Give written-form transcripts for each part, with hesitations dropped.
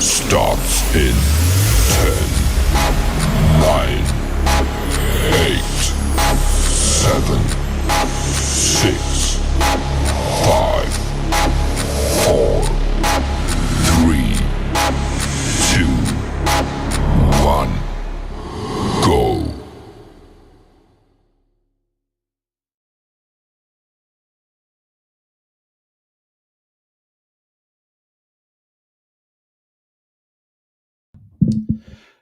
starts in 10, 9, 8, 7, 6, 5, 4, 3, 2, 1, go.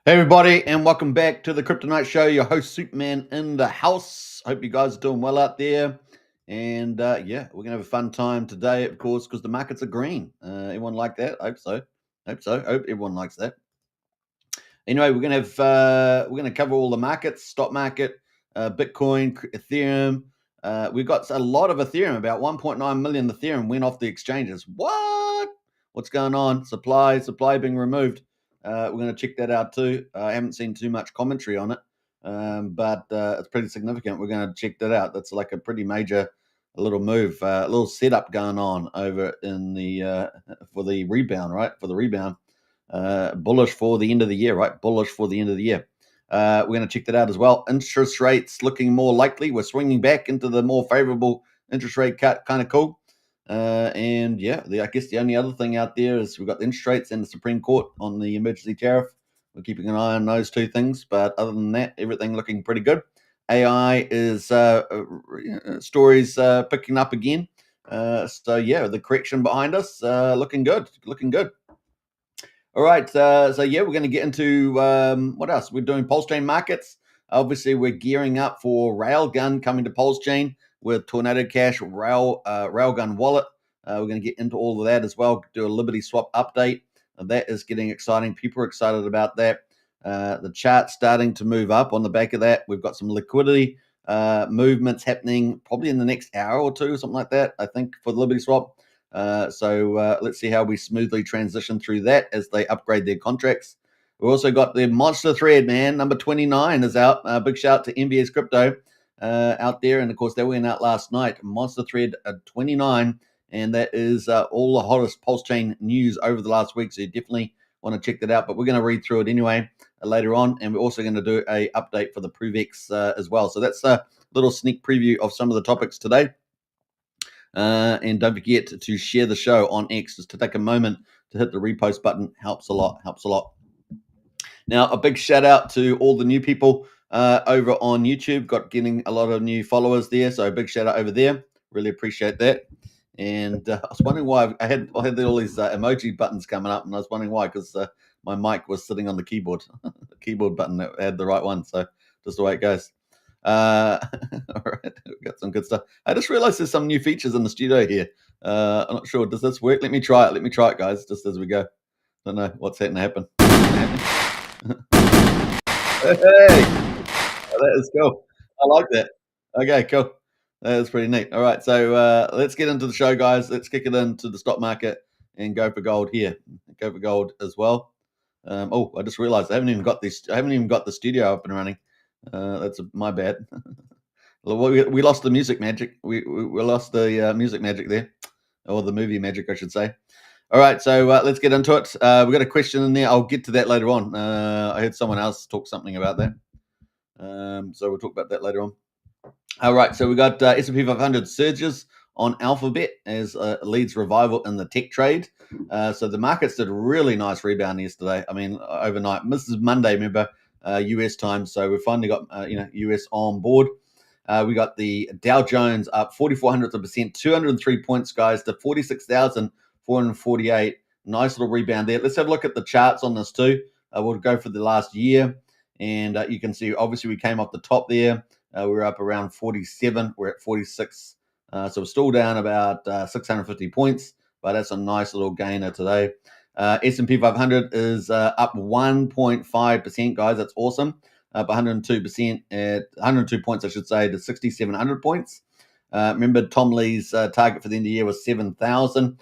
Hey everybody, and welcome back to the Crypto Night Show. Your host Superman in the house. Hope you guys are doing well out there. And yeah, we're gonna have a fun time today, of course, because the markets are green. Everyone like that? Hope so. Hope everyone likes that. Anyway, we're gonna cover all the markets: stock market, Bitcoin, Ethereum. We've got a lot of Ethereum. About 1.9 million Ethereum went off the exchanges. What? What's going on? Supply being removed. We're going to check that out too. I haven't seen too much commentary on it, but it's pretty significant. We're going to check that out. That's like a pretty major little move, a little setup going on over in the for the rebound, right? For the rebound, bullish for the end of the year, right? Bullish for the end of the year. We're going to check that out as well. Interest rates looking more likely. We're swinging back into the more favorable interest rate cut. Kind of cool. And yeah, I guess the only other thing out there is we've got the interest rates and the Supreme Court on the emergency tariff. We're keeping an eye on those two things, but other than that, everything looking pretty good. AI is stories picking up again. So yeah, the correction behind us looking good. All right, so yeah, we're going to get into what else? We're doing Pulse Chain markets. Obviously, we're gearing up for Railgun coming to Pulse Chain with Tornado Cash, Railgun wallet. We're going to get into all of that as well. Do a Liberty Swap update. That is getting exciting. People are excited about that. The chart's starting to move up on the back of that. We've got some liquidity movements happening probably in the next hour or two, something like that, I think, for the Liberty Swap. So let's see how we smoothly transition through that as they upgrade their contracts. We also got the monster thread, man. Number 29 is out. Big shout out to MBS Crypto out there. And of course, they went out last night. Monster thread 29. And that is all the hottest Pulse Chain news over the last week. So you definitely want to check that out. But we're going to read through it anyway later on. And we're also going to do a update for the ProveX as well. So that's a little sneak preview of some of the topics today. And don't forget to share the show on X. Just to take a moment to hit the repost button. Helps a lot. Now, a big shout out to all the new people over on YouTube. Getting a lot of new followers there. So a big shout out over there. Really appreciate that. And I was wondering why I had all these emoji buttons coming up, and I was wondering why, because my mic was sitting on the keyboard, the keyboard button that had the right one. So just the way it goes. All right, we've got some good stuff. I just realized there's some new features in the studio here. I'm not sure. Does this work? Let me try it, guys, just as we go. Don't know what's going to happen. Hey, that is cool. I like that. Okay, cool. That is pretty neat. All right, so let's get into the show, guys. Let's kick it into the stock market and go for gold here. Go for gold as well. I just realized I haven't even got the studio up and running. That's my bad. We lost the music magic. We lost the music magic there, or the movie magic, I should say. All right, so let's get into it. We've got a question in there. I'll get to that later on. I heard someone else talk something about that. So we'll talk about that later on. All right, so we got S&P 500 surges on Alphabet as leads revival in the tech trade. So the markets did a really nice rebound yesterday. I mean, overnight. This is Monday, remember, US time. So we finally got US on board. We got the Dow Jones up 0.44%, 203 points, guys, to 46,448. Nice little rebound there. Let's have a look at the charts on this too. We'll go for the last year, and you can see obviously we came off the top there. We were up around 47. We're at 46. So we're still down about 650 points, but that's a nice little gainer today. S&P 500 is up 1.5%, guys. That's awesome. Up 102% at 102 points, I should say, to 6,700 points. Remember, Tom Lee's target for the end of the year was 7,000.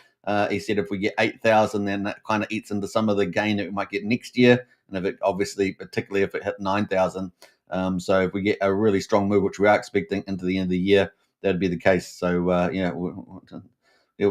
He said if we get 8,000, then that kind of eats into some of the gain that we might get next year. And if it obviously, particularly if it hit 9,000. So if we get a really strong move, which we are expecting into the end of the year, that'd be the case. So we'll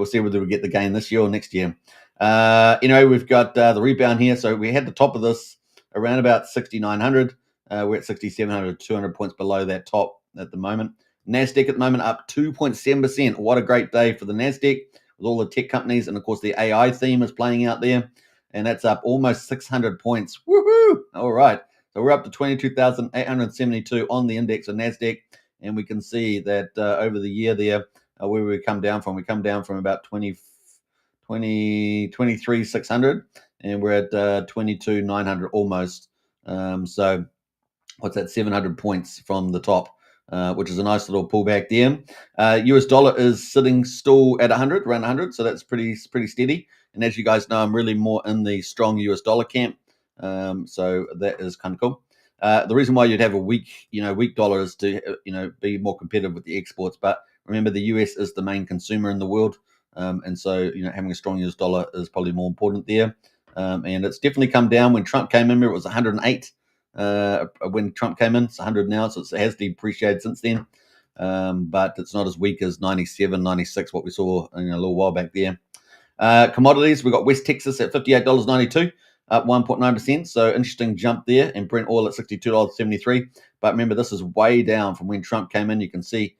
see whether we get the gain this year or next year. We've got the rebound here. So we had the top of this around about 6,900. We're at 6,700, 200 points below that top at the moment. NASDAQ at the moment up 2.7%. What a great day for the NASDAQ with all the tech companies. And of course, the AI theme is playing out there. And that's up almost 600 points. Woohoo! All right. So we're up to 22,872 on the index of NASDAQ. And we can see that over the year there, where we come down from, about 23,600, and we're at 22,900 almost. So what's that, 700 points from the top, which is a nice little pullback there. US dollar is sitting still at 100, around 100, so that's pretty steady. And as you guys know, I'm really more in the strong US dollar camp, so that is kind of cool. The reason why you'd have a weak dollar is to be more competitive with the exports. But remember, the US is the main consumer in the world, and so having a strong US dollar is probably more important there. And it's definitely come down. When Trump came in, it was 108. When Trump came in, it's 100 now, so it has depreciated since then. But it's not as weak as 97, 96, what we saw a little while back there. Commodities, we've got West Texas at $58.92, up 1.9%. So interesting jump there. And Brent oil at $62.73. But remember, this is way down from when Trump came in. You can see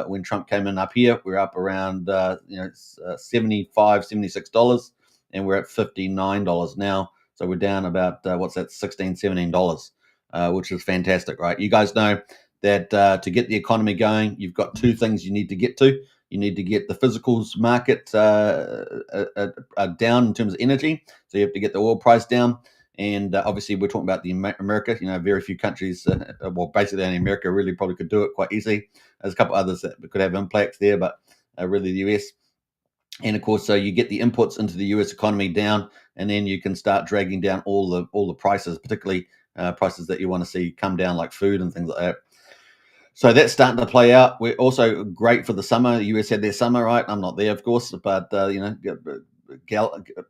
when Trump came in up here, we're up around $75, $76, and we're at $59 now. So we're down about, $16, $17, which is fantastic, right? You guys know that to get the economy going, you've got two things you need to get to. You need to get the physicals market down in terms of energy. So you have to get the oil price down. And obviously, we're talking about the America. Very few countries, basically only America really probably could do it quite easily. There's a couple others that could have impacts there, but really the US. And of course, so you get the inputs into the US economy down, and then you can start dragging down all the prices, particularly prices that you want to see come down, like food and things like that. So that's starting to play out. We're also great for the summer. The US had their summer, right? I'm not there, of course, but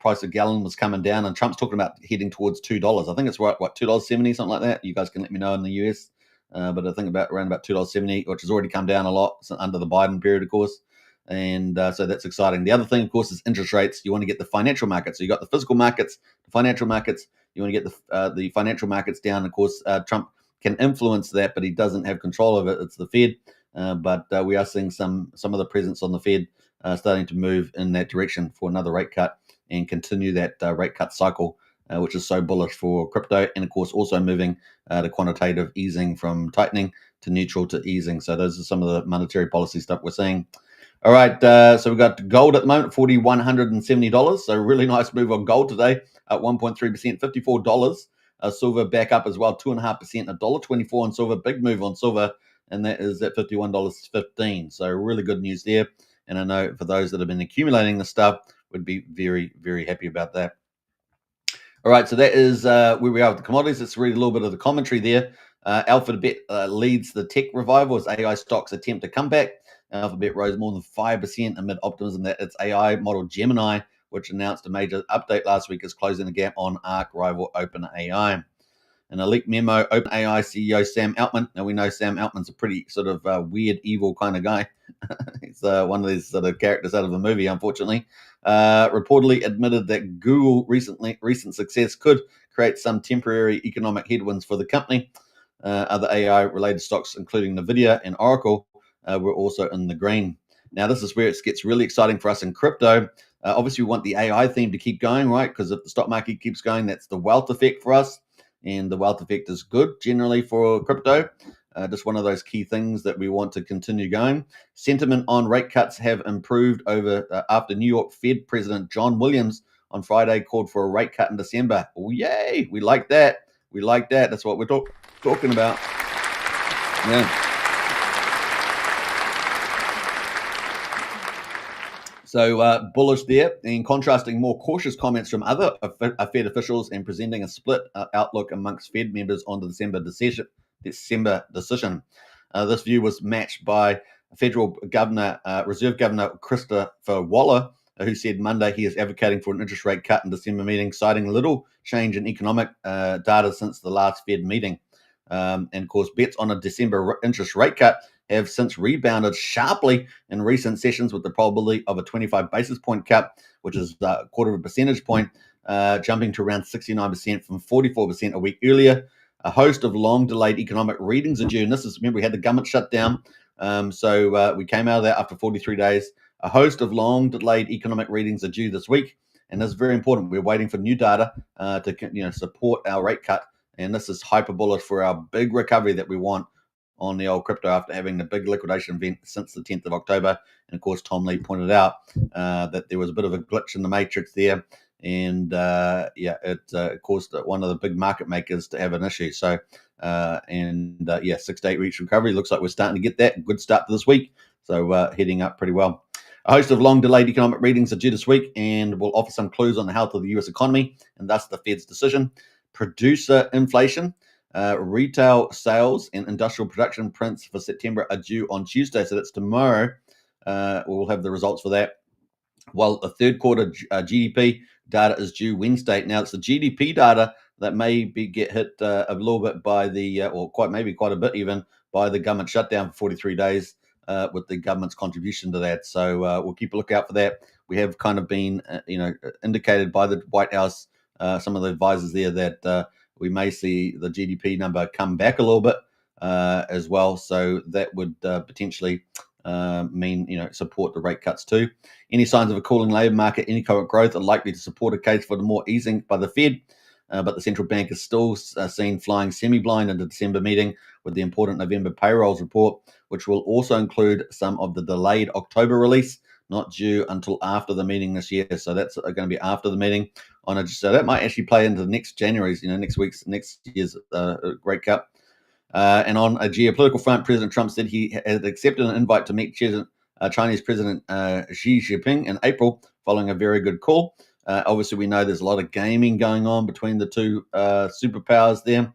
price of gallon was coming down, and Trump's talking about heading towards $2. I think it's what $2.70, something like that. You guys can let me know in the US, but I think around about $2.70, which has already come down a lot under the Biden period, of course. And so that's exciting. The other thing, of course, is interest rates. You want to get the financial markets. So you got the physical markets, the financial markets. You want to get the financial markets down. Of course, Trump can influence that, but he doesn't have control of it. It's the Fed. But we are seeing some of the presence on the Fed starting to move in that direction for another rate cut and continue that rate cut cycle, which is so bullish for crypto. And of course, also moving the quantitative easing from tightening to neutral to easing. So those are some of the monetary policy stuff we're seeing. All right, so we've got gold at the moment, $4,170. So really nice move on gold today, at 1.3%, $54. Silver back up as well, 2.5%, $1.24 on silver. Big move on silver, and that is at $51.15. So really good news there. And I know for those that have been accumulating the stuff, would be very, very happy about that. All right, so that is where we are with the commodities. Let's read a little bit of the commentary there. Alphabet leads the tech revival as AI stocks attempt to come back. Alphabet rose more than 5% amid optimism that its AI model Gemini, which announced a major update last week, is closing the gap on ARC rival OpenAI. In a leaked memo, OpenAI CEO Sam Altman, now we know Sam Altman's a pretty sort of weird, evil kind of guy. He's one of these sort of characters out of a movie, unfortunately. Reportedly admitted that Google recent success could create some temporary economic headwinds for the company. Other AI-related stocks, including NVIDIA and Oracle, were also in the green. Now, this is where it gets really exciting for us in crypto. Obviously, we want the AI theme to keep going, right? Because if the stock market keeps going, that's the wealth effect for us. And the wealth effect is good generally for crypto. Just one of those key things that we want to continue going. Sentiment on rate cuts have improved after New York Fed President John Williams on Friday called for a rate cut in December. Oh, yay. We like that. We like that. That's what we're talking about. Yeah. So bullish there, and contrasting more cautious comments from other Fed officials and presenting a split outlook amongst Fed members on the December decision. This view was matched by Federal Reserve Governor Christopher Waller, who said Monday he is advocating for an interest rate cut in December meeting, citing little change in economic data since the last Fed meeting. And of course, bets on a December interest rate cut have since rebounded sharply in recent sessions, with the probability of a 25 basis point cut, which is a quarter of a percentage point, jumping to around 69% from 44% a week earlier. A host of long-delayed economic readings are due. And this is, remember, we had the government shutdown. So we came out of that after 43 days. A host of long-delayed economic readings are due this week. And this is very important. We're waiting for new data to support our rate cut. And this is hyper bullish for our big recovery that we want on the old crypto after having the big liquidation event since the 10th of October. And of course, Tom Lee pointed out that there was a bit of a glitch in the matrix there. And it caused one of the big market makers to have an issue. So, 6 to 8 weeks recovery. Looks like we're starting to get that. Good start to this week. So heading up pretty well. A host of long-delayed economic readings are due this week and will offer some clues on the health of the U.S. economy and thus the Fed's decision. Producer inflation, retail sales, and industrial production prints for September are due on Tuesday. So that's tomorrow. We'll have the results for that. While the third quarter GDP data is due Wednesday. Now, it's the GDP data that may get hit a little bit by quite a bit even, by the government shutdown for 43 days with the government's contribution to that. So we'll keep a lookout for that. We have kind of been, indicated by the White House, some of the advisors there, that we may see the GDP number come back a little bit as well. So that would potentially mean, support the rate cuts too. Any signs of a cooling labour market, any economic growth are likely to support a case for the more easing by the Fed. But the central bank is still seen flying semi-blind into the December meeting with the important November payrolls report, which will also include some of the delayed October release, not due until after the meeting this year. So that's going to be after the meeting. So that might actually play into next January's, next year's rate cut. And on a geopolitical front, President Trump said he had accepted an invite to meet Chinese President Xi Jinping in April, following a very good call. Obviously, we know there's a lot of gaming going on between the two superpowers there.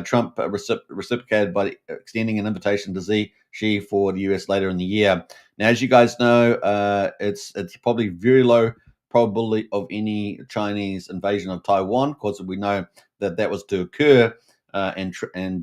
Trump reciprocated by extending an invitation to Xi for the US later in the year. Now, as you guys know, it's probably very low probability of any Chinese invasion of Taiwan, because we know that was to occur. And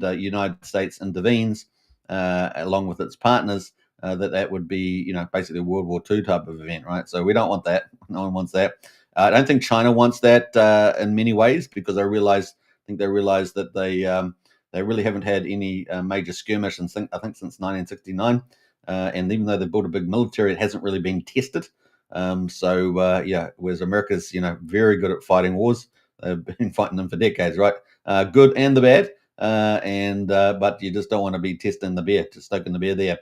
United States intervenes along with its partners, that would be, basically a World War II type of event, right? So we don't want that. No one wants that. I don't think China wants that in many ways, because they realize that they really haven't had any major skirmish since 1969, and even though they built a big military, it hasn't really been tested. Whereas America's very good at fighting wars. They've been fighting them for decades, right? Good and the bad, but you just don't want to be stoking the bear there.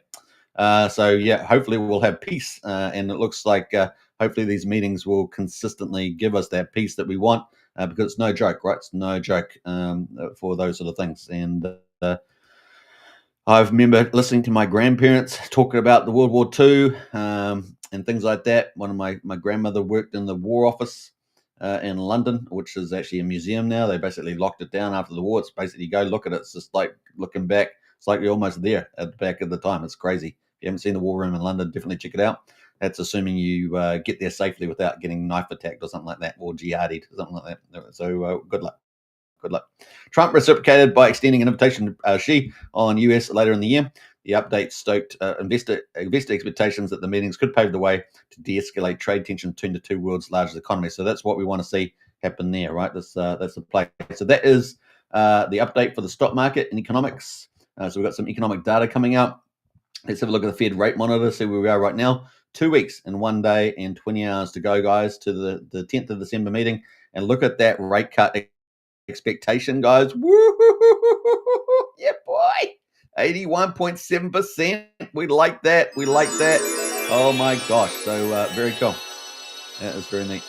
Hopefully we'll have peace, and it looks like hopefully these meetings will consistently give us that peace that we want, because it's no joke, right? It's no joke for those sort of things. And I remember listening to my grandparents talking about the World War II and things like that. One of my grandmother worked in the War Office in London, which is actually a museum now. They basically locked it down after the war. It's basically, go look at it. It's just like looking back. It's like you're almost there at the back of the time. It's crazy. If you haven't seen the War Room in London, definitely check it out. That's assuming you get there safely without getting knife attacked or something like that, or jihadied, something like that. So good luck. Good luck. Trump reciprocated by extending an invitation to Xi on US later in the year. The update stoked investor expectations that the meetings could pave the way to de-escalate trade tension between the two world's largest economies. So that's what we want to see happen there, right? That's the play. So that is the update for the stock market and economics. So we've got some economic data coming out. Let's have a look at the Fed rate monitor, see where we are right now. 2 weeks and 1 day and 20 hours to go, guys, to the 10th of December meeting. And look at that rate cut expectation, guys. Woo! Yeah, boy. 81.7%. We like that. Oh my gosh. So very cool. That is very neat.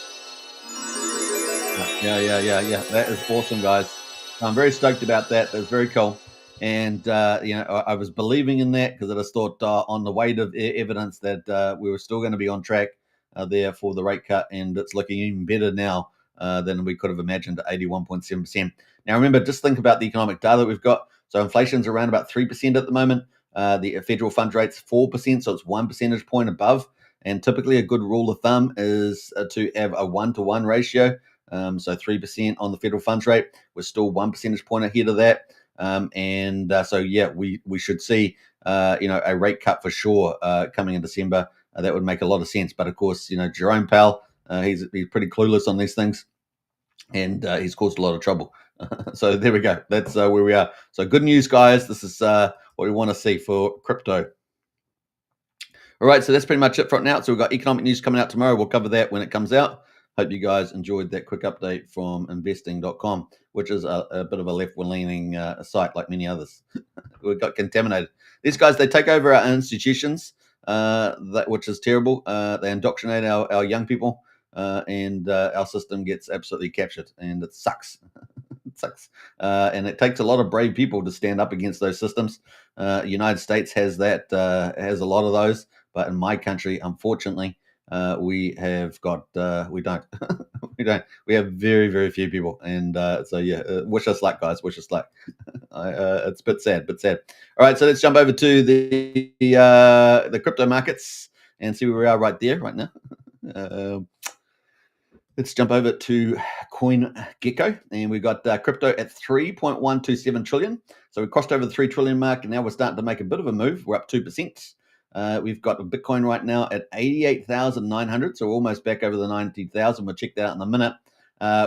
Yeah. That is awesome, guys. I'm very stoked about that. That's very cool. And I was believing in that, because I just thought on the weight of evidence that we were still going to be on track there for the rate cut, and it's looking even better now than we could have imagined at 81.7%. Now, remember, just think about the economic data that we've got. So inflation's around about 3% at the moment. The federal funds rate's 4%, so it's 1 percentage point above. And typically a good rule of thumb is to have a 1-to-1 ratio. So 3% on the federal funds rate. We're still 1 percentage point ahead of that. We should see a rate cut for sure coming in December. That would make a lot of sense. But of course, Jerome Powell, he's pretty clueless on these things, and he's caused a lot of trouble. So there we go. That's where we are. So good news, guys. This is what we want to see for crypto. All right, so that's pretty much it for now. So we've got economic news coming out tomorrow. We'll cover that when it comes out. Hope you guys enjoyed that quick update from investing.com, which is a bit of a left-leaning site like many others. We got contaminated. These guys, they take over our institutions, which is terrible. They indoctrinate our young people, and our system gets absolutely captured, and it sucks. It sucks. And it takes a lot of brave people to stand up against those systems. United States has a lot of those, but in my country, unfortunately, we have got we don't we have very, very few people, and so yeah, wish us luck, guys. Wish us luck. It's a bit sad. All right, so let's jump over to the crypto markets and see where we are right now. Let's jump over to CoinGecko, and we've got crypto at 3.127 trillion. So we crossed over the 3 trillion mark, and now we're starting to make a bit of a move. We're up 2%. We've got Bitcoin right now at 88,900, so we're almost back over the 90,000. We'll check that out in a minute.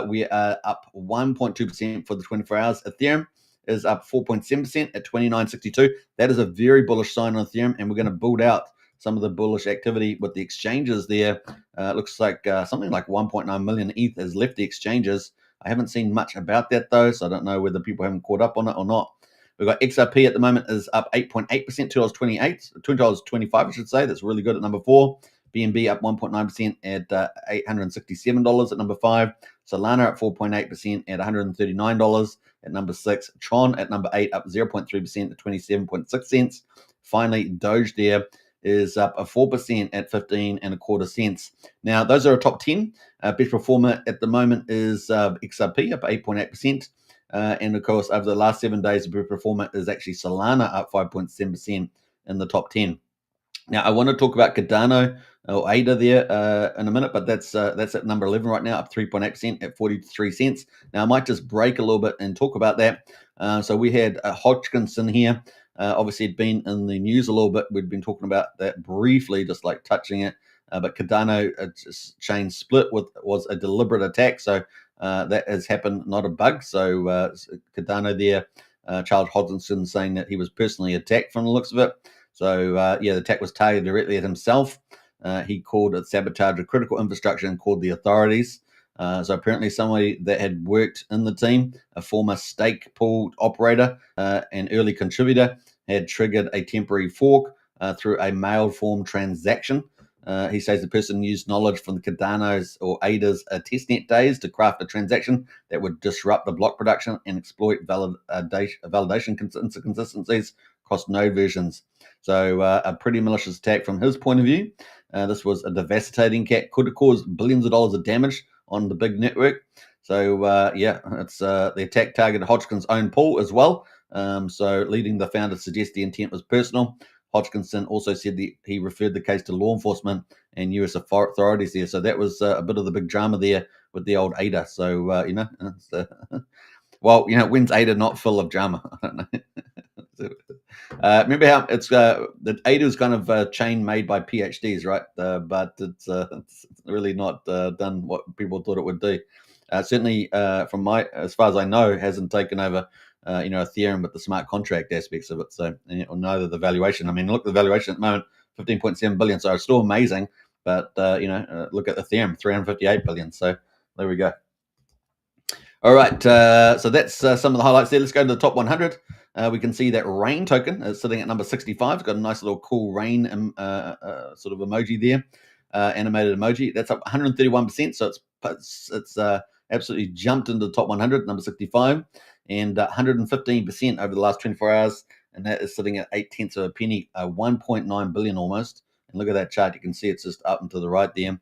We are up 1.2% for the 24 hours. Ethereum is up 4.7% at 29.62. That is a very bullish sign on Ethereum, and we're going to build out some of the bullish activity with the exchanges there. Looks like something like 1.9 million ETH has left the exchanges. I haven't seen much about that, though, so I don't know whether people haven't caught up on it or not. We've got XRP at the moment is up 8.8%, $2.28, $2.25, I should say. That's really good at number 4. BNB up 1.9% at $867 at number 5. Solana at 4.8% at $139 at number 6. Tron at number 8 up 0.3% at 27.6 cents. Finally, Doge there is up 4% at 15.25 cents. Now, those are our top 10. Best performer at the moment is XRP up 8.8%. And of course, over the last 7 days, the best performer is actually Solana up 5.7% in the top 10. Now, I want to talk about Cardano or ADA there in a minute, but that's at number 11 right now, up 3.8% at 43 cents. Now, I might just break a little bit and talk about that. So we had Hodgkinson here. Obviously, it'd been in the news a little bit. We'd been talking about that briefly, just like touching it. But Cardano chain split was a deliberate attack. So that has happened, not a bug. So Cardano there, Charles Hodgkinson saying that he was personally attacked from the looks of it. So, the attack was targeted directly at himself. He called it sabotage of critical infrastructure and called the authorities. So apparently somebody that had worked in the team, a former stake pool operator and early contributor, had triggered a temporary fork through a mailed form transaction. He says the person used knowledge from the Cardano's or ADA's testnet days to craft a transaction that would disrupt the block production and exploit validation inconsistencies across node versions. So a pretty malicious attack from his point of view. This was a devastating attack, could have caused billions of dollars of damage on the big network. So it's the attack targeted Hodgkinson's own pool as well. So leading the founder to suggest the intent was personal. Hodgkinson also said he referred the case to law enforcement and U.S. authorities there. So that was a bit of the big drama there with the old ADA. So, when's ADA not full of drama? I don't know. Remember how it's the ADA is kind of a chain made by PhDs, right? But it's really not done what people thought it would do. Certainly, as far as I know, hasn't taken over Ethereum with the smart contract aspects of it. So, neither the valuation. I mean, look at the valuation at the moment, 15.7 billion. So it's still amazing. But, look at Ethereum, 358 billion. So there we go. All right. So that's some of the highlights there. Let's go to the top 100. We can see that rain token is sitting at number 65. It's got a nice little cool rain sort of emoji there, animated emoji. That's up 131%. So it's absolutely jumped into the top 100, number 65, and 115% over the last 24 hours. And that is sitting at 0.8 of a penny, 1.9 billion almost. And look at that chart. You can see it's just up and to the right there.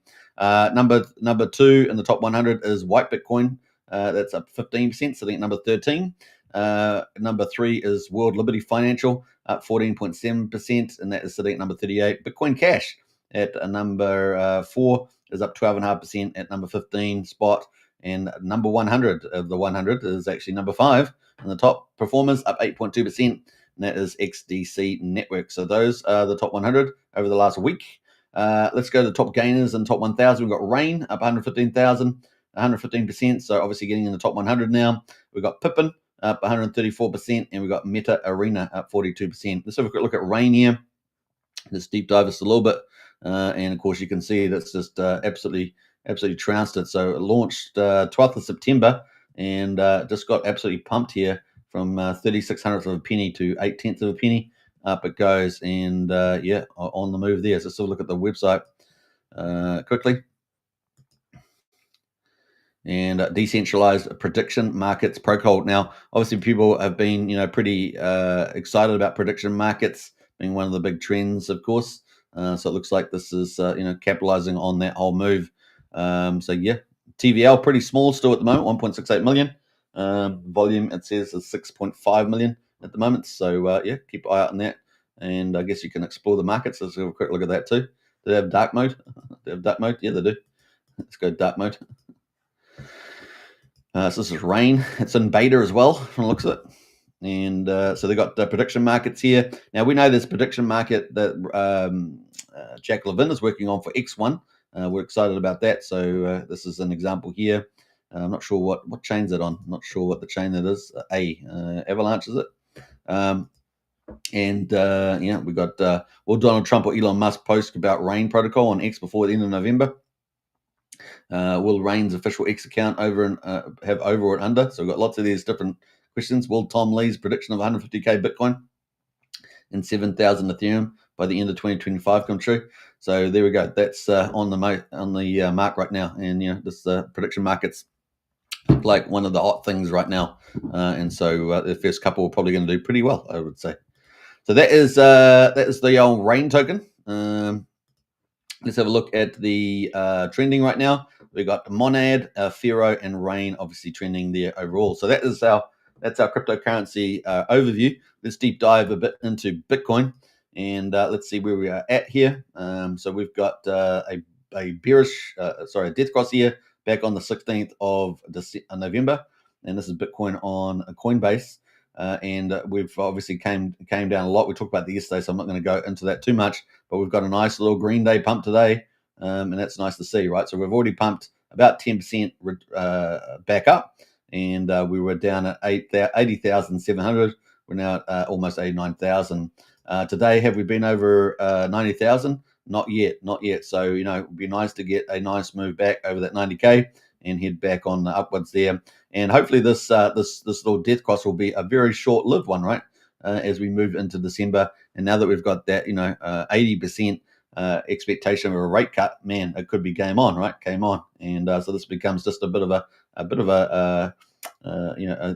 Number 2 in the top 100 is White Bitcoin. That's up 15%, sitting at number 13. Number 3 is World Liberty Financial, up 14.7%, and that is sitting at number 38. Bitcoin Cash at number 4 is up 12.5% at number 15 spot. And number 100 of the 100 is actually number 5. And the top performers up 8.2%. and that is XDC Network. So those are the top 100 over the last week. Let's go to the top gainers and top 1,000. We've got Rain up 115,000, 115%. So obviously getting in the top 100 now. We've got Pippin up 134%, and we've got Meta Arena up 42%. Let's have a quick look at Rain here. Let's deep dive just a little bit. And of course, you can see that's just absolutely trounced it. So it launched 12th of September and just got absolutely pumped here from 3600th of a penny to 8/10 of a penny. Up it goes, and yeah, on the move there. So let's have a look at the website quickly. And decentralized prediction markets protocol. Now, obviously, people have been, pretty excited about prediction markets being one of the big trends, of course. So it looks like this is, capitalizing on that whole move. So yeah, TVL pretty small still at the moment, 1.68 million. Volume it says is 6.5 million at the moment. So yeah, keep an eye out on that. And I guess you can explore the markets. Let's have a quick look at that too. Do they have dark mode? They have dark mode? Yeah, they do. Let's go dark mode. So this is Rain. It's in beta as well, from the looks of it. And so they got the prediction markets here. Now we know this prediction market that Jack Levin is working on for X1. We're excited about that. So this is an example here. I'm not sure what chain's it on. I'm not sure what the chain that is. Avalanche is it? We got will Donald Trump or Elon Musk post about Rain protocol on X before the end of November? Will Rain's official X account have over or under? So we've got lots of these different questions. Will Tom Lee's prediction of 150k Bitcoin and 7,000 Ethereum by the end of 2025 come true? So there we go. That's on the mark right now, and this prediction markets look like one of the hot things right now. And so the first couple are probably going to do pretty well, I would say. So that is the old Rain token. Let's have a look at the trending right now. We got Monad, Fero, and Rain obviously trending there overall. So that's our cryptocurrency overview. Let's deep dive a bit into Bitcoin, and let's see where we are at here. So we've got a death cross here back on the 16th of November, and this is Bitcoin on Coinbase. And we've obviously came down a lot. We talked about the yesterday, so I'm not going to go into that too much. But we've got a nice little green day pump today, and that's nice to see, right? So we've already pumped about 10% back up, and we were down at 80,700. We're now at almost 89,000. Today, have we been over 90,000? Not yet. So, it would be nice to get a nice move back over that 90K and head back on the upwards there. And hopefully this little death cross will be a very short-lived one, right? As we move into December. And now that we've got that, 80% expectation of a rate cut, man, it could be game on, right? Game on. And so this becomes just a bit of a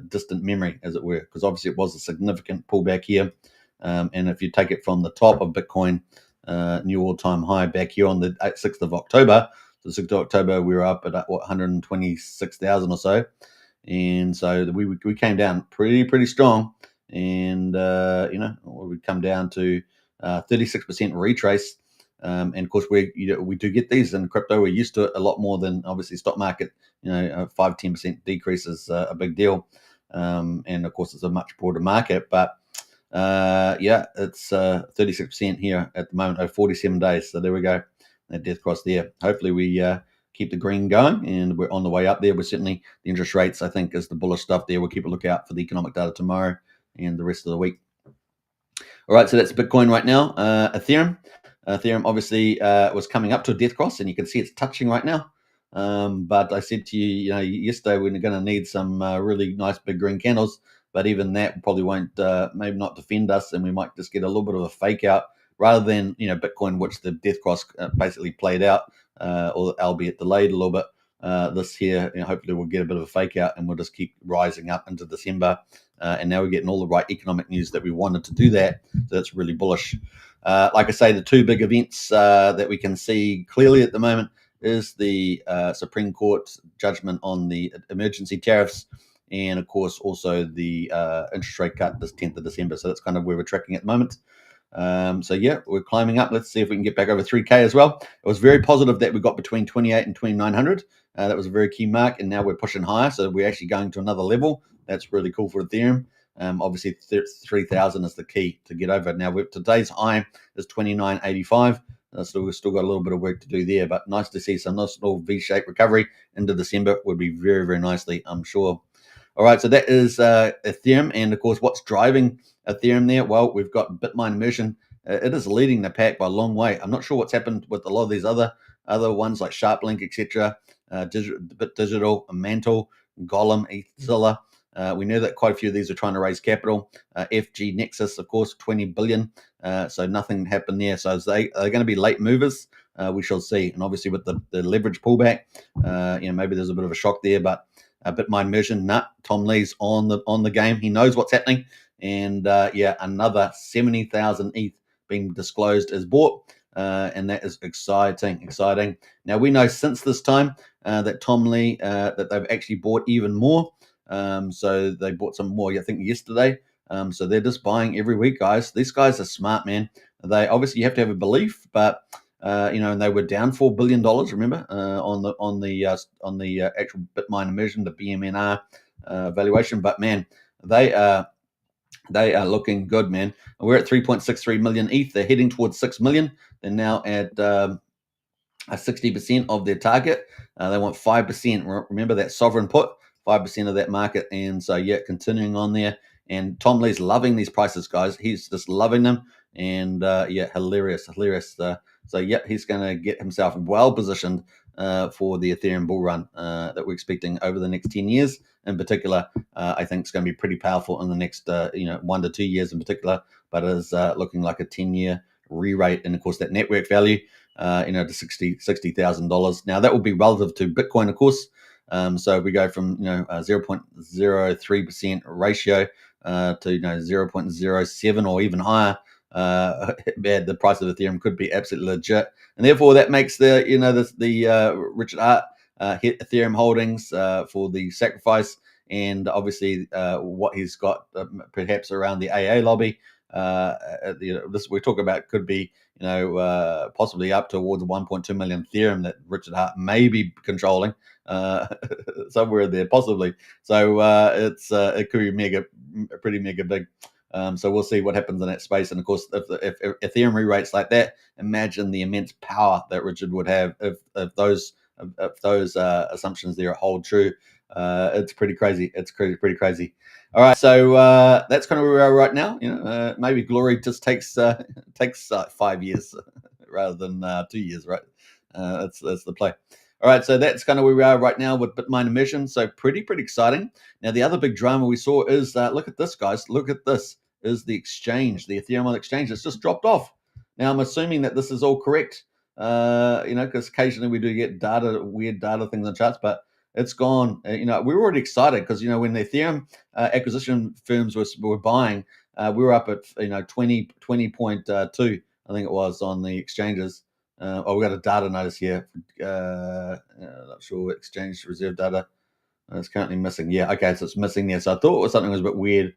distant memory, as it were, because obviously it was a significant pullback here. And if you take it from the top of Bitcoin, new all-time high back here on the 6th of October, so 6th of October, we were up at 126,000 or so. And so we came down pretty strong. And, we come down to 36% retrace. And of course, we do get these in crypto. We're used to it a lot more than obviously stock market. 5-10% decrease is a big deal. And of course, it's a much broader market. But it's 36% here at the moment over 47 days. So there we go. That death cross there. Hopefully we keep the green going, and we're on the way up there. We're certainly, the interest rates, I think, is the bullish stuff there. We'll keep a lookout for the economic data tomorrow and the rest of the week. All right, so that's Bitcoin right now. Ethereum obviously was coming up to a death cross, and you can see it's touching right now. But I said to you, yesterday we're going to need some really nice big green candles. But even that probably won't, maybe not defend us, and we might just get a little bit of a fake out rather than Bitcoin, which the death cross basically played out, or albeit delayed a little bit. This here, hopefully we'll get a bit of a fake out, and we'll just keep rising up into December. And now we're getting all the right economic news that we wanted to do that. So that's really bullish. Like I say, the two big events that we can see clearly at the moment is the Supreme Court judgment on the emergency tariffs, and of course also the interest rate cut this 10th of December. So that's kind of where we're tracking at the moment. So yeah, we're climbing up. Let's see if we can get back over 3K as well. It was very positive that we got between 28 and 2,900. That was a very key mark, and now we're pushing higher. So we're actually going to another level. That's really cool for Ethereum. Obviously, 3,000 is the key to get over. Now, today's high is 29.85. So we've still got a little bit of work to do there, but nice to see some nice little V-shaped recovery into December. Would be very, very nicely, I'm sure. All right, so that is Ethereum, and of course, what's driving Ethereum there? Well, we've got Bitmine immersion. It is leading the pack by a long way. I'm not sure what's happened with a lot of these other ones like SharpLink, etc. Bit Digital, Mantle, Golem, Ethzilla. We know that quite a few of these are trying to raise capital. FG Nexus, of course, 20 billion. So nothing happened there. So are they going to be late movers? We shall see. And obviously with the leverage pullback, maybe there's a bit of a shock there. But Bitmine immersion, Tom Lee's on the game. He knows what's happening. And another 70,000 ETH being disclosed as bought. And that is exciting. Now we know since this time that Tom Lee that they've actually bought even more. So they bought some more, I think, yesterday. So they're just buying every week, guys. These guys are smart, man. They obviously you have to have a belief, but and they were down $4 billion. Remember on the actual Bitmine immersion, the BMNR valuation. But man, they are looking good, man. We're at 3.63 million ETH. They're heading towards 6 million. They're now at 60% of their target. They want 5%. Remember that sovereign put, 5% of that market. And so, continuing on there. And Tom Lee's loving these prices, guys. He's just loving them. And hilarious. He's going to get himself well positioned for the Ethereum bull run that we're expecting over the next 10 years. In particular, I think it's going to be pretty powerful in the next 1 to 2 years in particular. But it is looking like a 10-year re-rate, and of course that network value to $60,000. Now that will be relative to Bitcoin, of course. So if we go from 0.03% ratio to 0.07 or even higher, the price of Ethereum could be absolutely legit, and therefore that makes the Richard Hart hit Ethereum holdings for the sacrifice, and obviously what he's got perhaps around the AA lobby. This we talk about could be possibly up towards 1.2 million Ethereum that Richard Hart may be controlling somewhere there, possibly. So it could be pretty mega big. So we'll see what happens in that space. And of course, if Ethereum re-rates like that, imagine the immense power that Richard would have if those assumptions there hold true. It's pretty crazy. It's pretty crazy. All right, so that's kind of where we are right now. Maybe glory just takes 5 years rather than 2 years, right? That's the play. All right, so that's kind of where we are right now with Bitmine immersion. So pretty exciting. Now the other big drama we saw is look at this, guys. Look at this. Is the exchange, the Ethereum on exchange? It's just dropped off. Now I'm assuming that this is all correct. Because occasionally we do get weird data things on charts, but it's gone. We were already excited because when the Ethereum acquisition firms were buying, we were up at 20.2, I think it was, on the exchanges. We got a data notice here. Not sure exchange reserve data. It's currently missing. Yeah, okay, so it's missing there. So I thought something was a bit weird.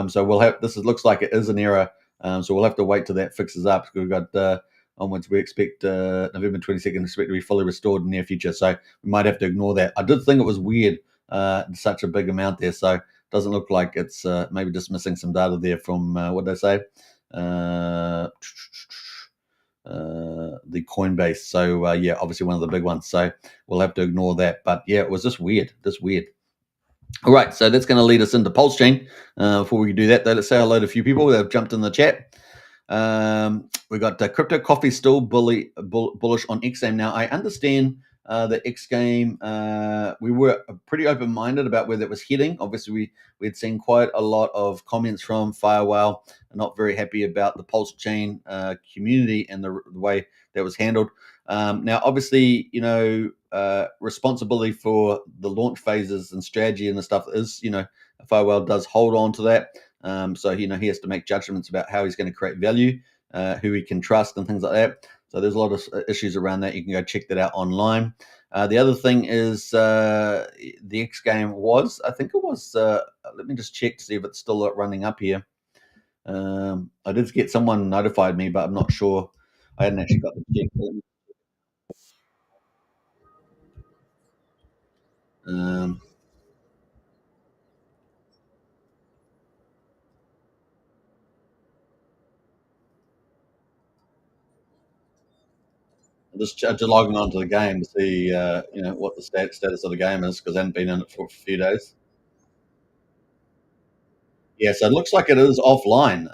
So we'll have looks like it is an error. So we'll have to wait till that fixes up. We've got onwards. We expect November 22nd expect to be fully restored in the near future. So we might have to ignore that. I did think it was weird, such a big amount there. So it doesn't look like it's maybe just missing some data there from what did I say? The Coinbase. So obviously one of the big ones. So we'll have to ignore that. But yeah, it was just weird. All right, so that's going to lead us into Pulse Chain. Before we do that, though, let's say hello to a few people that have jumped in the chat. We got Crypto Coffee still bullish on Xgame. Now, I understand that Xgame, we were pretty open-minded about where that was heading. Obviously, we had seen quite a lot of comments from Firewall, not very happy about the Pulse Chain community and the way that was handled. Now, obviously, responsibility for the launch phases and strategy and the stuff is, Firewall does hold on to that. So, he has to make judgments about how he's going to create value, who he can trust and things like that. So there's a lot of issues around that. You can go check that out online. The other thing is the X game was, I think it was, let me just check to see if it's still running up here. I did get someone notified me, but I'm not sure. I hadn't actually got the check. Just logging onto the game to see, what the status of the game is because I haven't been in it for a few days. Yeah, so it looks like it is offline.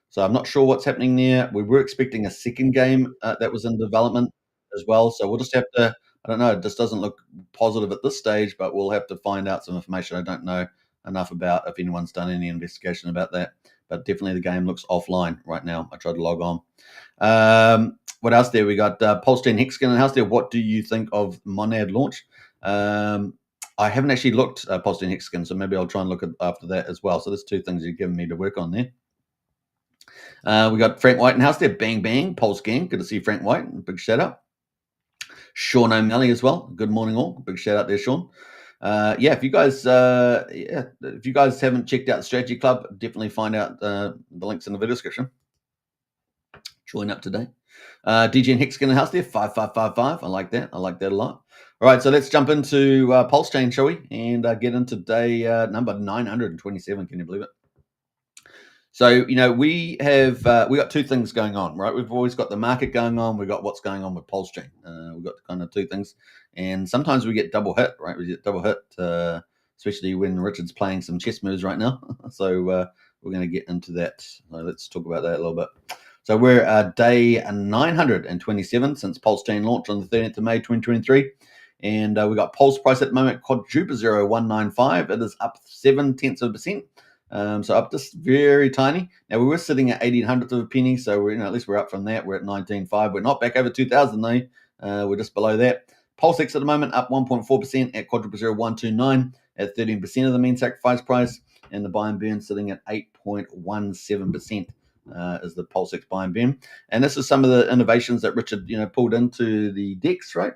So I'm not sure what's happening there. We were expecting a second game that was in development as well. So we'll just have to. I don't know. It just doesn't look positive at this stage, but we'll have to find out some information. I don't know enough about if anyone's done any investigation about that. But definitely the game looks offline right now. I tried to log on. What else there? We got Polstein Hexagon and House there. What do you think of Monad launch? I haven't actually looked at Polstein Hexagon, so maybe I'll try and look at after that as well. So there's two things you've given me to work on there. We got Frank White in House there. Bang, bang. Pulse Gang. Good to see Frank White. Big shout out. Sean O'Malley as well. Good morning, all. Big shout out there, Sean. If you guys haven't checked out the Strategy Club, definitely find out the links in the video description. Join up today. DJ and Hexagon in the house there, 5555. I like that. I like that a lot. All right, so let's jump into Pulse Chain, shall we? And get into day number 927. Can you believe it? So, we got two things going on, right? We've always got the market going on. We've got what's going on with Pulse Chain. We've got kind of two things. And sometimes we get double hit, right? We get double hit, especially when Richard's playing some chess moves right now. So we're going to get into that. Let's talk about that a little bit. So we're day 927 since Pulse Chain launched on the 13th of May, 2023. And we got Pulse price at the moment, quadruple 0195. It is up 0.7%. So up just very tiny. Now we were sitting at 1800th of a penny, so we're at least we're up from that. We're at 19.5. We're not back over 2000 though. We're just below that. PulseX at the moment up 1.4% at quadruple 0129 at 13% of the mean sacrifice price, and the buy and burn sitting at 8.17%. Is the PulseX buy and burn, and this is some of the innovations that Richard pulled into the DEX, right?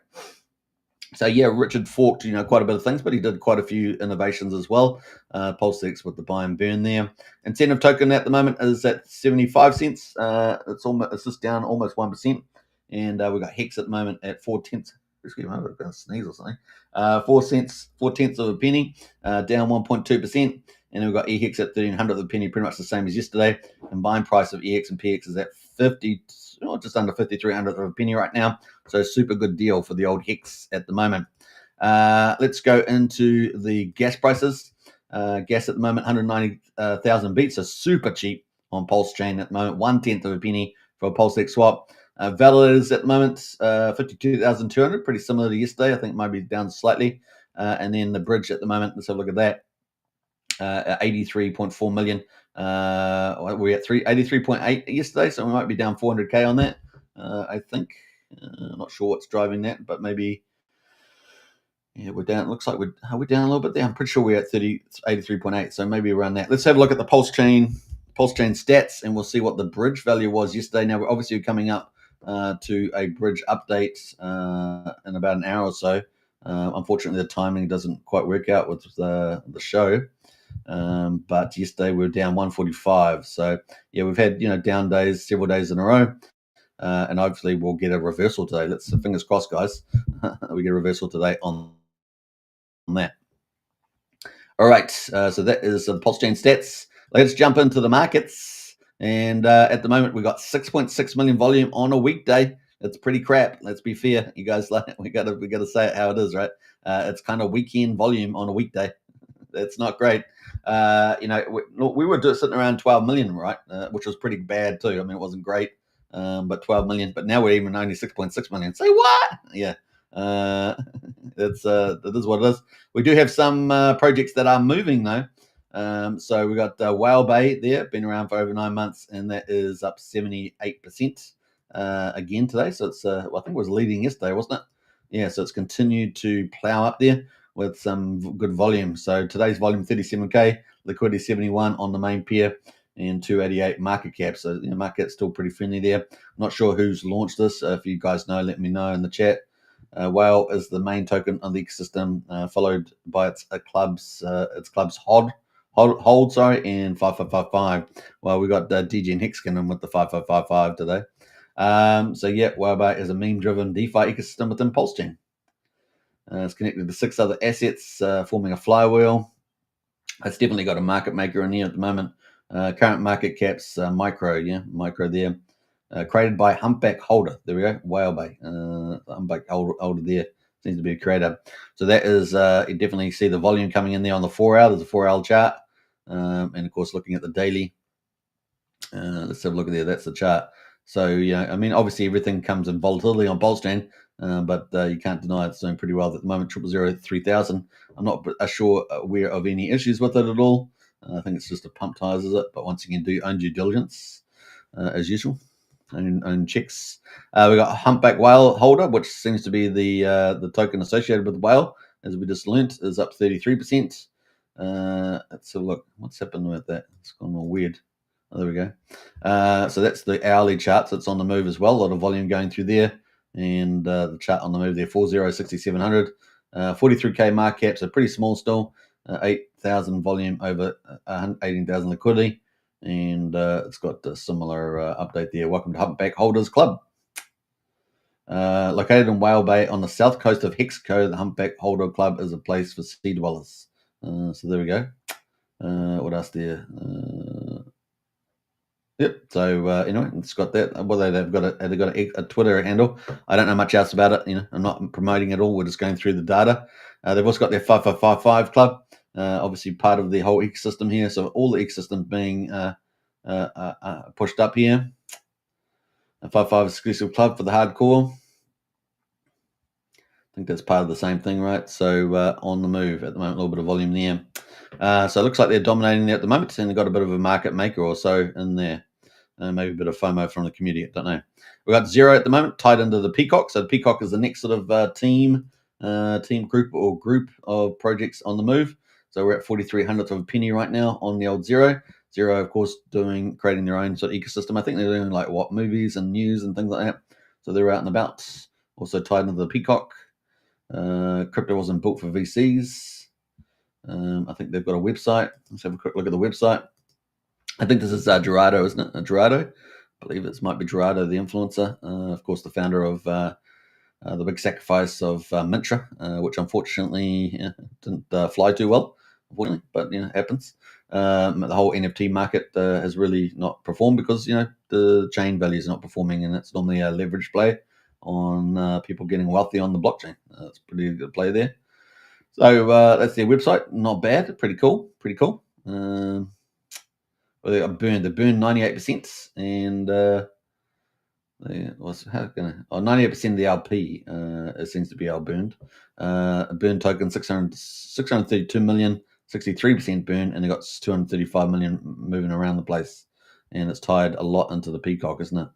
So Richard forked quite a bit of things, but he did quite a few innovations as well. PulseX with the buy and burn there. Incentive token at the moment is at 75 cents. It's just down almost 1%, and we've got Hex at the moment at 4 tenths. Excuse me, I'm going to sneeze or something. 4 tenths of a penny, down 1.2%. And then we've got EHEX at 1300th of a penny, pretty much the same as yesterday. Combined price of EX and PX is at just under 5300th of a penny right now. So super good deal for the old Hex at the moment. Let's go into the gas prices. Gas at the moment, 190,000 beats, so super cheap on Pulse Chain at the moment. 1/10 of a penny for a PulseX swap. Validators at the moment, 52,200, pretty similar to yesterday. I think it might be down slightly. And then the bridge at the moment, let's have a look at that. 83.4 million. We're at 83.8 yesterday, so we might be down 400k on that. I think. I'm not sure what's driving that, but maybe. Yeah, we're down. It looks like we're down a little bit there. I'm pretty sure we're at 83.8, so maybe around that. Let's have a look at the Pulse Chain stats, and we'll see what the bridge value was yesterday. Now, we're obviously coming up to a bridge update in about an hour or so. Unfortunately, the timing doesn't quite work out with the show. But yesterday we were down 145. So we've had down days several days in a row, and hopefully we'll get a reversal today. Let's fingers crossed, guys. We get a reversal today on that. All right, so that is the Pulse Chain stats. Let's jump into the markets, and at the moment we got 6.6 million volume on a weekday. It's pretty crap. Let's be fair, you guys. We gotta say it how it is, right? It's kind of weekend volume on a weekday. It's not great. We were sitting around 12 million, right? Which was pretty bad too. I mean, it wasn't great, but 12 million. But now we're even 96.6 million. Say what? Yeah, it is what it is. We do have some projects that are moving though. So we got Whale Bay there, been around for over 9 months, and that is up 78% again today. So it's I think it was leading yesterday, wasn't it? Yeah. So it's continued to plow up there with some good volume. So today's volume 37k, liquidity 71 on the main pair, and 288 market cap. So market cap's still pretty friendly there. I'm not sure who's launched this. If you guys know, let me know in the chat. Whale is the main token on the ecosystem, followed by its clubs hold, and 5555. Well, we got DJ and Hexagon with the 5555 today. Whale is a meme-driven DeFi ecosystem within Pulse Chain. It's connected to 6 other assets, forming a flywheel. It's definitely got a market maker in here at the moment. Current market cap's micro there. created by Humpback Holder. There we go, Whale Bay. The Humpback Holder there seems to be a creator. So that is, you definitely see the volume coming in there on the 4 hour. There's a 4 hour chart. And of course, looking at the daily, let's have a look at there. That's the chart. So, I mean, obviously everything comes in volatility on Chain, but you can't deny it's doing pretty well at the moment. 0003000. I'm not sure aware of any issues with it at all. I think it's just a pump tires, is it? But once again, do your own due diligence as usual. Own checks. We got a Humpback Whale Holder, which seems to be the token associated with the whale, as we just learnt, is up 33%. Let's have a look. What's happened with that? It's gone all weird. Oh, there we go. So that's the hourly chart. So it's on the move as well. A lot of volume going through there. And the chart on the move there, 406700. 43K market cap, so pretty small still. 8,000 volume over 18,000 liquidity. And it's got a similar update there. Welcome to Humpback Holders Club. Located in Whale Bay on the south coast of Hexaco, the Humpback Holder Club is a place for sea dwellers. So there we go. What else there? Yep. So anyway, it's got that. Well, they've got a Twitter handle. I don't know much else about it. I'm not promoting it all. We're just going through the data. They've also got their 5555 club. Obviously part of the whole ecosystem here. So all the ecosystems being pushed up here. A 55 exclusive club for the hardcore. I think that's part of the same thing, right? So on the move at the moment, a little bit of volume there. So it looks like they're dominating there at the moment, and they've got a bit of a market maker or so in there. Maybe a bit of FOMO from the community. I don't know. We've got Zero at the moment, tied into the Peacock. So the Peacock is the next sort of team group of projects on the move. So we're at 4300th of a penny right now on the old Zero. Zero, of course, creating their own sort of ecosystem. I think they're doing like movies and news and things like that. So they're out and about. Also tied into the Peacock. Crypto wasn't built for VCs. I think they've got a website. Let's have a quick look at the website. I think this is Gerardo, isn't it? Gerardo? I believe it might be Gerardo, the influencer. Of course, the founder of the big sacrifice of Mintra, which unfortunately didn't fly too well, unfortunately, but it happens. The whole NFT market has really not performed because the chain value is not performing, and it's normally a leverage play on people getting wealthy on the blockchain. It's pretty good play there. So that's their website. Not bad. Pretty cool. Well, they got burned. They burned 98%, and 98% of the LP it seems to be all burned. Burn token 632 million, 63% burn, and they got 235 million moving around the place, and it's tied a lot into the Peacock, isn't it?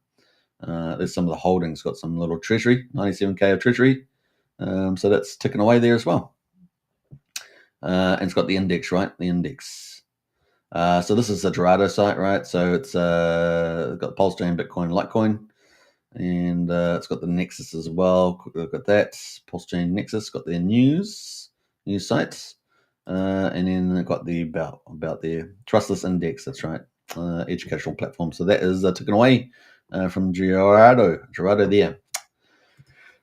There's some of the holdings. Got some little treasury, 97k of treasury, so that's ticking away there as well. And it's got the index, right? The index. So this is the Gerardo site, right? So it's got Chain, Bitcoin, Litecoin, and it's got the Nexus as well. Quick look at that. Chain Nexus got their news sites, and then they've got the about their trustless index. That's right, educational platform. So that is taken away from Gerardo there.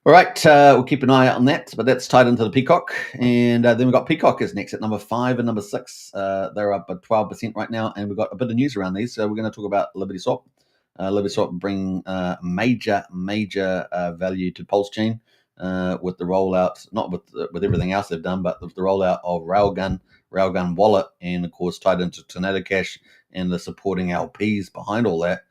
All right, we'll keep an eye out on that, but that's tied into the Peacock. And then we've got Peacock is next at number 5 and number 6. They're up at 12% right now, and we've got a bit of news around these. So we're going to talk about Liberty Swap. Liberty Swap bring major value to Pulse Chain with the rollout, not with everything else they've done, but with the rollout of Railgun Wallet, and of course tied into Tornado Cash and the supporting LPs behind all that.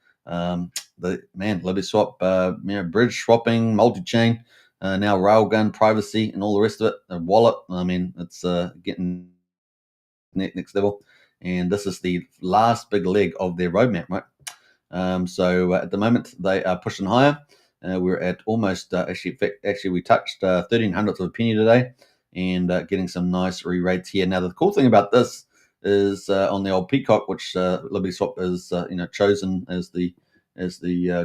Liberty Swap, bridge swapping, multi-chain, now Railgun, privacy, and all the rest of it. A wallet, I mean, it's getting next level, and this is the last big leg of their roadmap, right? So at the moment they are pushing higher. We're at almost actually we touched 1300th of a penny today, and getting some nice re-rates here. Now the cool thing about this is on the old Peacock, which Liberty Swap is chosen as the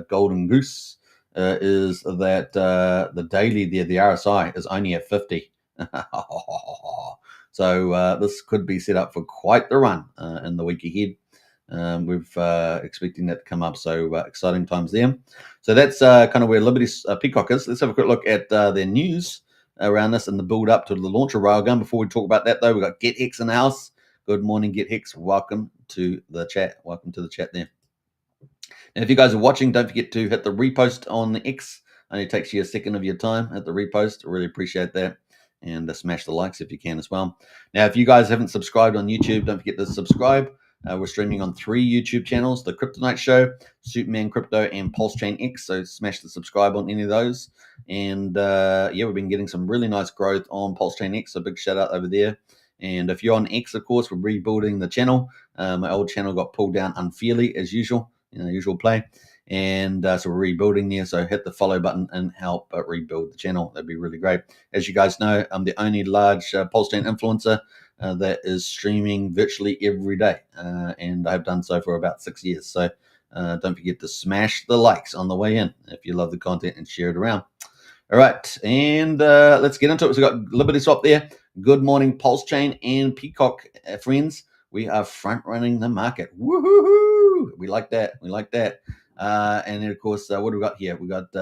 golden goose, is that the daily there, the RSI is only at 50. So this could be set up for quite the run in the week ahead. We're expecting that to come up, so exciting times there. So that's kind of where Liberty Peacock is. Let's have a quick look at their news around this and the build up to the launch of Railgun. Before we talk about that, though, we've got GetHex in the house. Good morning, GetHex. Welcome to the chat. Welcome to the chat there. And if you guys are watching, don't forget to hit the repost on the X. Only takes you a second of your time. Hit the repost. I really appreciate that. And smash the likes if you can as well. Now, if you guys haven't subscribed on YouTube, don't forget to subscribe. We're streaming on 3 YouTube channels: The Kryptonite Show, Superman Crypto, and Pulse Chain X. So smash the subscribe on any of those. And yeah, we've been getting some really nice growth on Pulse Chain X. So big shout out over there. And if you're on X, of course, we're rebuilding the channel. My old channel got pulled down unfairly as usual. Usual play. And so we're rebuilding there. So hit the follow button and help rebuild the channel. That'd be really great. As you guys know, I'm the only large Pulse Chain influencer that is streaming virtually every day. And I've done so for about 6 years. So don't forget to smash the likes on the way in if you love the content and share it around. All right, and let's get into it. So we've got Liberty Swap there. Good morning, Pulse Chain and Peacock, friends. We are front running the market. Woohoo! We like that. We like that. And then, of course, what do we got here? We got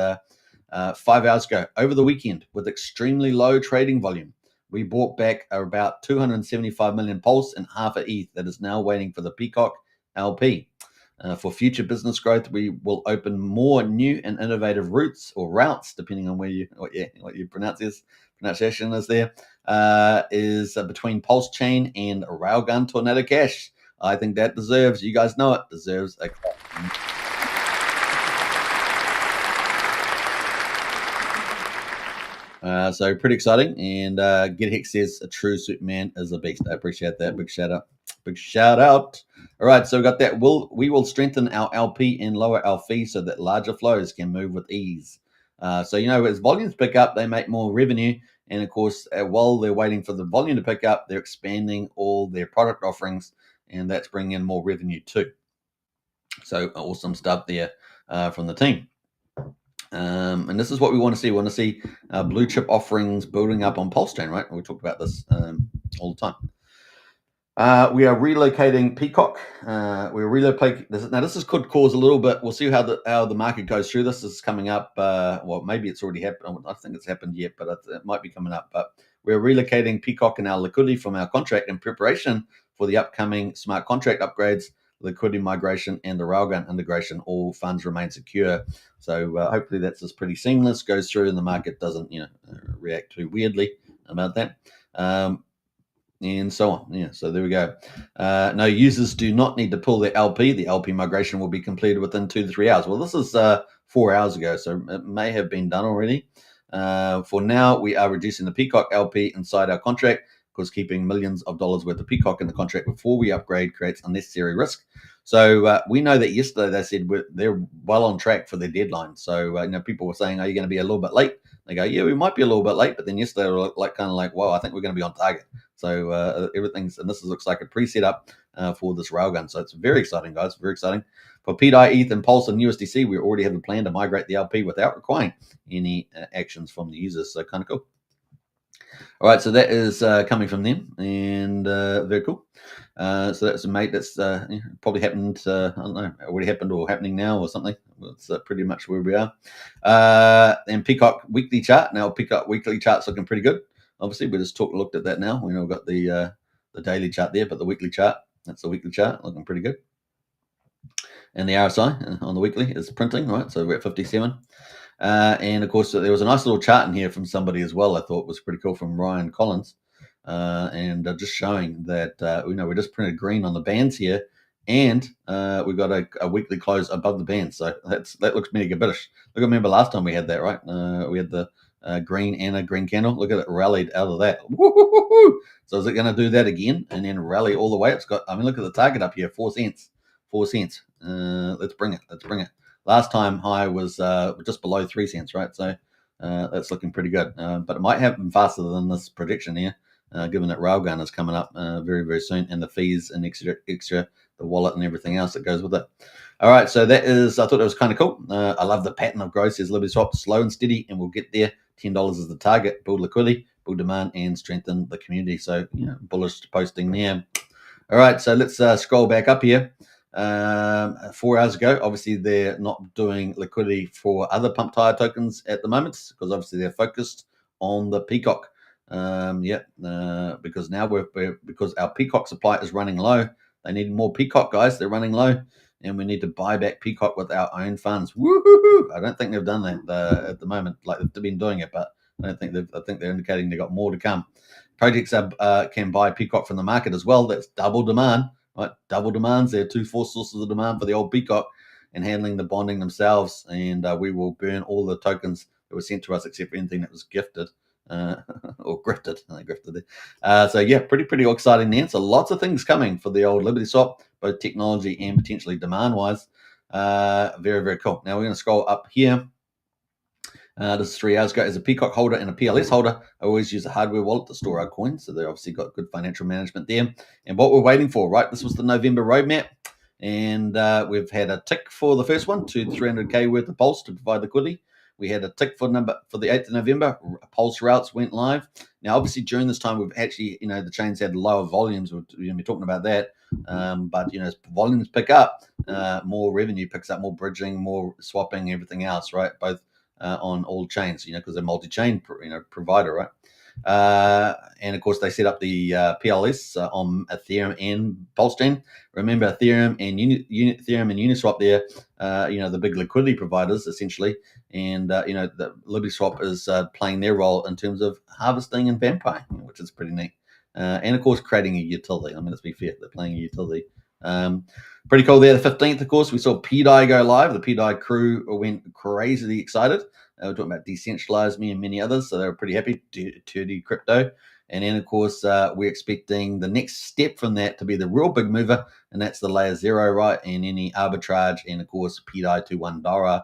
5 hours ago over the weekend with extremely low trading volume. We bought back about 275 million Pulse and half a ETH that is now waiting for the Peacock LP. For future business growth, we will open more new and innovative routes or routes, depending on what your pronunciation is there, is between Pulse Chain and Railgun Tornado Cash. I think that deserves, you guys know it, deserves a clap. So pretty exciting. And Get Hex says a true Superman is a beast. I appreciate that. Big shout out. Big shout out. All right, so we got that. We will strengthen our LP and lower our fee so that larger flows can move with ease. So as volumes pick up, they make more revenue. And of course, while they're waiting for the volume to pick up, they're expanding all their product offerings, and that's bringing in more revenue too. So awesome stuff there from the team. And this is what we want to see. We want to see blue chip offerings building up on Pulse Chain, right? We talk about this all the time. We are relocating Peacock. We're relocating this. Now, this could cause a little bit. We'll see how the market goes through this. This is coming up. Well, maybe it's already happened. I think it's happened yet, but it might be coming up. But we're relocating Peacock and our liquidity from our contract in preparation for the upcoming smart contract upgrades, liquidity migration, and the Railgun integration. All funds remain secure. So hopefully that's just pretty seamless, goes through, and the market doesn't react too weirdly about that. And so on. Yeah, so there we go. No, users do not need to pull their LP. The LP migration will be completed within 2 to 3 hours. Well, this is 4 hours ago, so it may have been done already. For now, we are reducing the Peacock LP inside our contract because keeping millions of dollars worth of Peacock in the contract before we upgrade creates unnecessary risk. So we know that yesterday they said they're well on track for their deadline. So people were saying, "Are you going to be a little bit late?" They go, "Yeah, we might be a little bit late," but then yesterday they were kind of like, "Well, I think we're going to be on target." So everything's, and this looks like a pre-setup for this Railgun. So it's very exciting, guys. Very exciting. For PDI, ETH, and Pulse and USDC, we already have a plan to migrate the LP without requiring any actions from the users. So kind of cool. All right, so that is coming from them, and very cool. So that's a mate that's probably happened, I don't know, already happened or happening now or something. That's pretty much where we are. And Peacock weekly chart. Now, Peacock weekly chart's looking pretty good. Obviously, we just looked at that now. We've got the daily chart there, but the weekly chart, that's the weekly chart, looking pretty good. And the RSI on the weekly is printing, right? So we're at 57. And of course, there was a nice little chart in here from somebody as well. I thought was pretty cool from Ryan Collins, and just showing that we just printed green on the bands here, and we've got a weekly close above the bands. So that looks mega bullish. Look, I remember last time we had that, right? We had the green and a green candle. Look at it, rallied out of that. Woo-hoo-hoo-hoo! So is it going to do that again and then rally all the way? It's got. I mean, look at the target up here, 4 cents. 4 cents. Let's bring it. Let's bring it. Last time high was just below 3 cents, right? So that's looking pretty good. But it might happen faster than this prediction here, given that Railgun is coming up very, very soon, and the fees and extra, the wallet and everything else that goes with it. All right, so I thought that was kind of cool. I love the pattern of growth. Says Liberty Swap, slow and steady, and we'll get there. $10 is the target. Build liquidity, build demand, and strengthen the community. So, bullish posting there. All right, so let's scroll back up here. 4 hours ago, obviously they're not doing liquidity for other pump tire tokens at the moment because obviously they're focused on the Peacock. Because now because our Peacock supply is running low. They need more Peacock, guys. They're running low. and we need to buy back Peacock with our own funds. Woohoo! I don't think they've done that at the moment. Like they've been doing it, but I don't think they've. I think they're indicating they've got more to come. Projects can buy Peacock from the market as well. That's double demand, right? Double demands. There are two sources of demand for the old Peacock and handling the bonding themselves. And we will burn all the tokens that were sent to us except for anything that was gifted or grifted. I grifted there. So yeah, pretty exciting there. So lots of things coming for the old Liberty Swap, both technology and potentially demand wise. Very cool. Now we're going to scroll up here. This is 3 hours ago. As a Peacock holder and a PLS holder, I always use a hardware wallet to store our coins. So they obviously got good financial management there. And what we're waiting for, right? This was the November roadmap. And we've had a tick for the first one to 300K worth of pulse to provide liquidity. We had a tick for the 8th of November. Pulse routes went live. Now, obviously, during this time, we've actually, the chains had lower volumes. We're going to be talking about that. But, as volumes pick up, more revenue picks up, more bridging, more swapping, everything else, right? Both on all chains, because they're multi-chain, provider, right? And of course, they set up the PLS on Ethereum and PulseChain. Remember, Ethereum and Ethereum and Uniswap there, the big liquidity providers essentially, and the Liberty Swap is playing their role in terms of harvesting and vampiring, which is pretty neat. And of course, creating a utility. I mean, let's be fair, they're playing a utility. Pretty cool there. The 15th, of course, we saw PDI go live. The PDI crew went crazily excited. We're talking about Decentralized Me and many others, so they were pretty happy to do crypto. And then, of course, we're expecting the next step from that to be the real big mover, and that's the layer 0, right? And any arbitrage, and of course, PDI to $1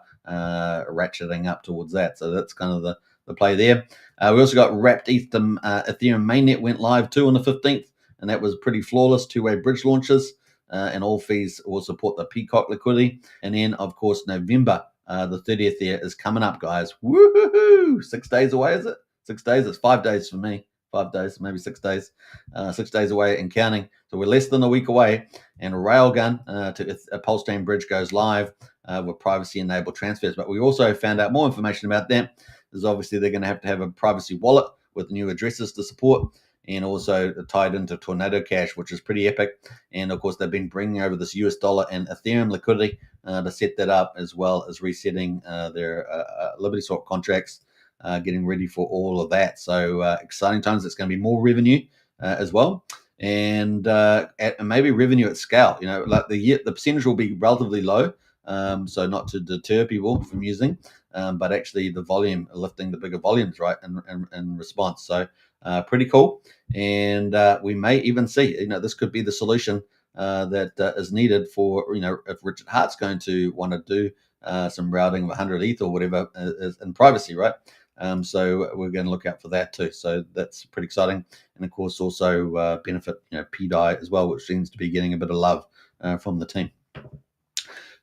ratcheting up towards that. So that's kind of the play there. We also got wrapped Ethereum mainnet went live too on the 15th, and that was pretty flawless, two-way bridge launches. And all fees will support the Peacock liquidity. And then, of course, November, the 30th there is coming up, guys. Woohoo! 6 days away, is it? 6 days? It's 5 days for me. 5 days, maybe 6 days. 6 days away and counting. So we're less than a week away. And Railgun to a PulseChain bridge goes live with privacy-enabled transfers. But we also found out more information about that. Is obviously they're going to have a privacy wallet with new addresses to support, and also tied into Tornado Cash, which is pretty epic. And of course, they've been bringing over this US dollar and Ethereum liquidity to set that up, as well as resetting their Liberty Swap contracts, getting ready for all of that. So exciting times. It's going to be more revenue as well, and maybe revenue at scale. Like the percentage will be relatively low, so not to deter people from using, but actually the volume, lifting the bigger volumes, right, in response. So pretty cool. And we may even see, this could be the solution that is needed for, if Richard Hart's going to want to do some routing of 100 ETH or whatever in privacy, right? So we're going to look out for that too. So that's pretty exciting. And of course, also benefit, PDI as well, which seems to be getting a bit of love from the team.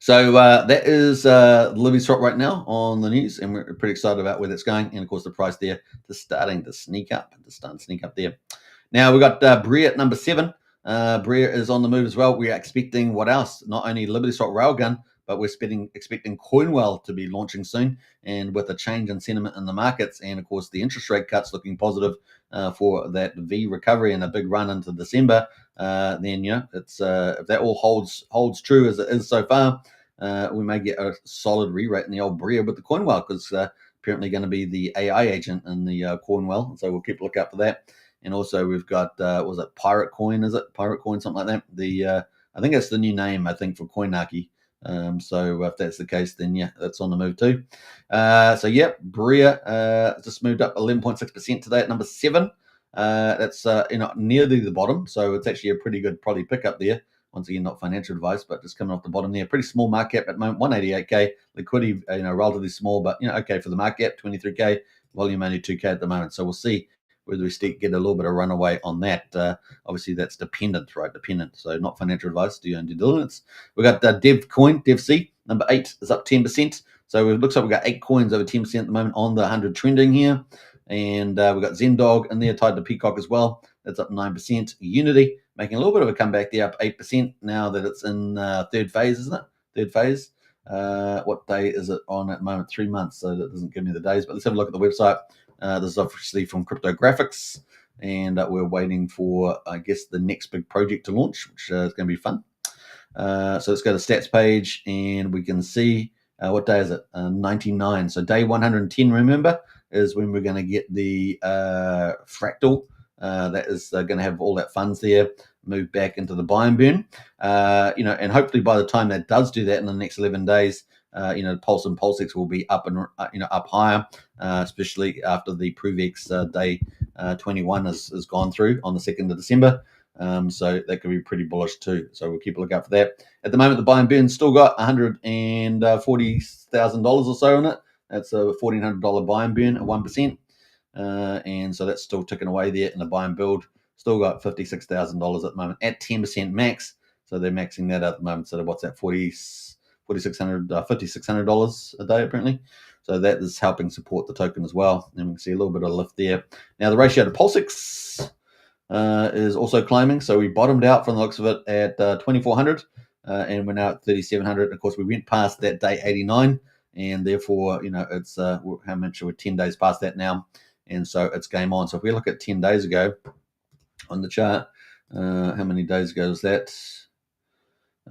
So that is Liberty Swap right now on the news, and we're pretty excited about where that's going. And of course, the price there is starting to sneak up, there. Now we've got Bria at number 7. Bria is on the move as well. We are expecting what else? Not only Liberty Swap Railgun, but we're expecting Coinwell to be launching soon, and with a change in sentiment in the markets, and of course the interest rate cuts looking positive for that V recovery and a big run into December. Then it's if that all holds true as it is so far, we may get a solid re-rate in the old Bria with the Coinwell, because apparently going to be the AI agent in the Coinwell, so we'll keep a lookout for that. And also we've got was it Pirate Coin? Is it Pirate Coin, something like that? I think that's the new name, I think, for Coinarchy. So if that's the case, then yeah, that's on the move too. So yeah, Bria just moved up 11.6% today at number 7. That's nearly the bottom, so it's actually a pretty good probably pickup there. Once again, not financial advice, but just coming off the bottom there. Pretty small market cap at the moment, 188K. Liquidity, relatively small, but okay for the market cap, 23K. Volume only 2K at the moment. So we'll see whether we get a little bit of runaway on that. Obviously, that's dependent, right? Dependent. So not financial advice. Do your own due diligence. We've got DevC, number 8 is up 10%. So it looks like we've got 8 coins over 10% at the moment on the 100 trending here. And we've got Zendog in there tied to Peacock as well. That's up 9%. Unity making a little bit of a comeback there, up 8% now that it's in third phase, isn't it? Third phase. What day is it on at the moment? 3 months. So that doesn't give me the days. But let's have a look at the website. This is obviously from Cryptographics. And we're waiting for, I guess, the next big project to launch, which is going to be fun. So let's go to stats page, and we can see what day is it? 99. So day 110, remember, is when we're going to get the fractal. That is going to have all that funds there move back into the buy and burn. And hopefully by the time that does do that in the next 11 days, Pulse and PulseX will be up and up higher, especially after the ProveX day 21 has gone through on the 2nd of December. So that could be pretty bullish too. So we'll keep a lookout for that. At the moment, the buy and burn still got $140,000 or so in it. That's a $1,400 buy and burn at 1%. And so that's still ticking away there. And the buy and build still got $56,000 at the moment at 10% max. So they're maxing that out at the moment. So what's that? $5600 a day apparently. So that is helping support the token as well. And we can see a little bit of lift there. Now the ratio to PulseX is also climbing. So we bottomed out from the looks of it at 2400, and we're now at 3700. Of course, we went past that day 89, and therefore, it's how much we're 10 days past that now, and so it's game on. So if we look at 10 days ago on the chart, how many days ago was that?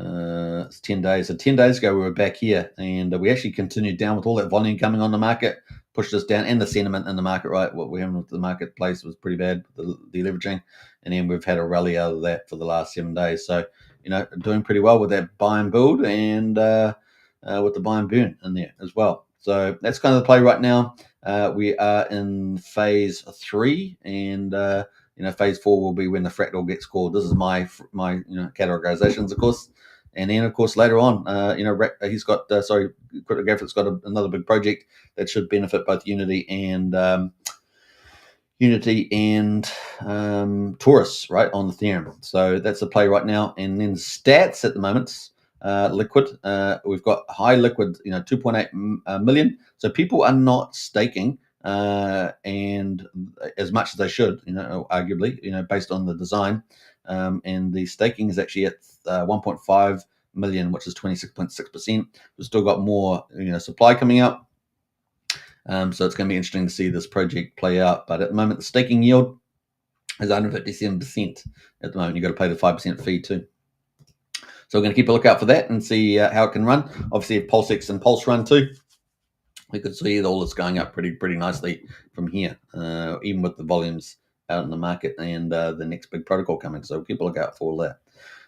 It's 10 days. So 10 days ago, we were back here, and we actually continued down with all that volume coming on the market, pushed us down, and the sentiment in the market, right? What we're having with the marketplace was pretty bad, the deleveraging, and then we've had a rally out of that for the last 7 days. So, doing pretty well with that buy and build, and with the buy and burn in there as well. So that's kind of the play right now. We are in phase 3, and phase 4 will be when the fractal gets called. This is my categorizations, of course. And then, of course, later on, he's got, Cryptographic's got another big project that should benefit both Unity and Taurus, right, on Ethereum. So that's the play right now. And then stats at the moment, liquid. We've got high liquid, 2.8 million. So people are not staking and as much as they should, arguably, based on the design. And the staking is actually at 1.5 million, which is 26.6%. We've still got more, supply coming out. So it's going to be interesting to see this project play out. But at the moment, the staking yield is 157% at the moment. You've got to pay the 5% fee too. So we're going to keep a lookout for that and see how it can run. Obviously, if PulseX and Pulse run too, we could see all this going up pretty nicely from here, even with the volumes out in the market and the next big protocol coming. So keep a lookout for all that.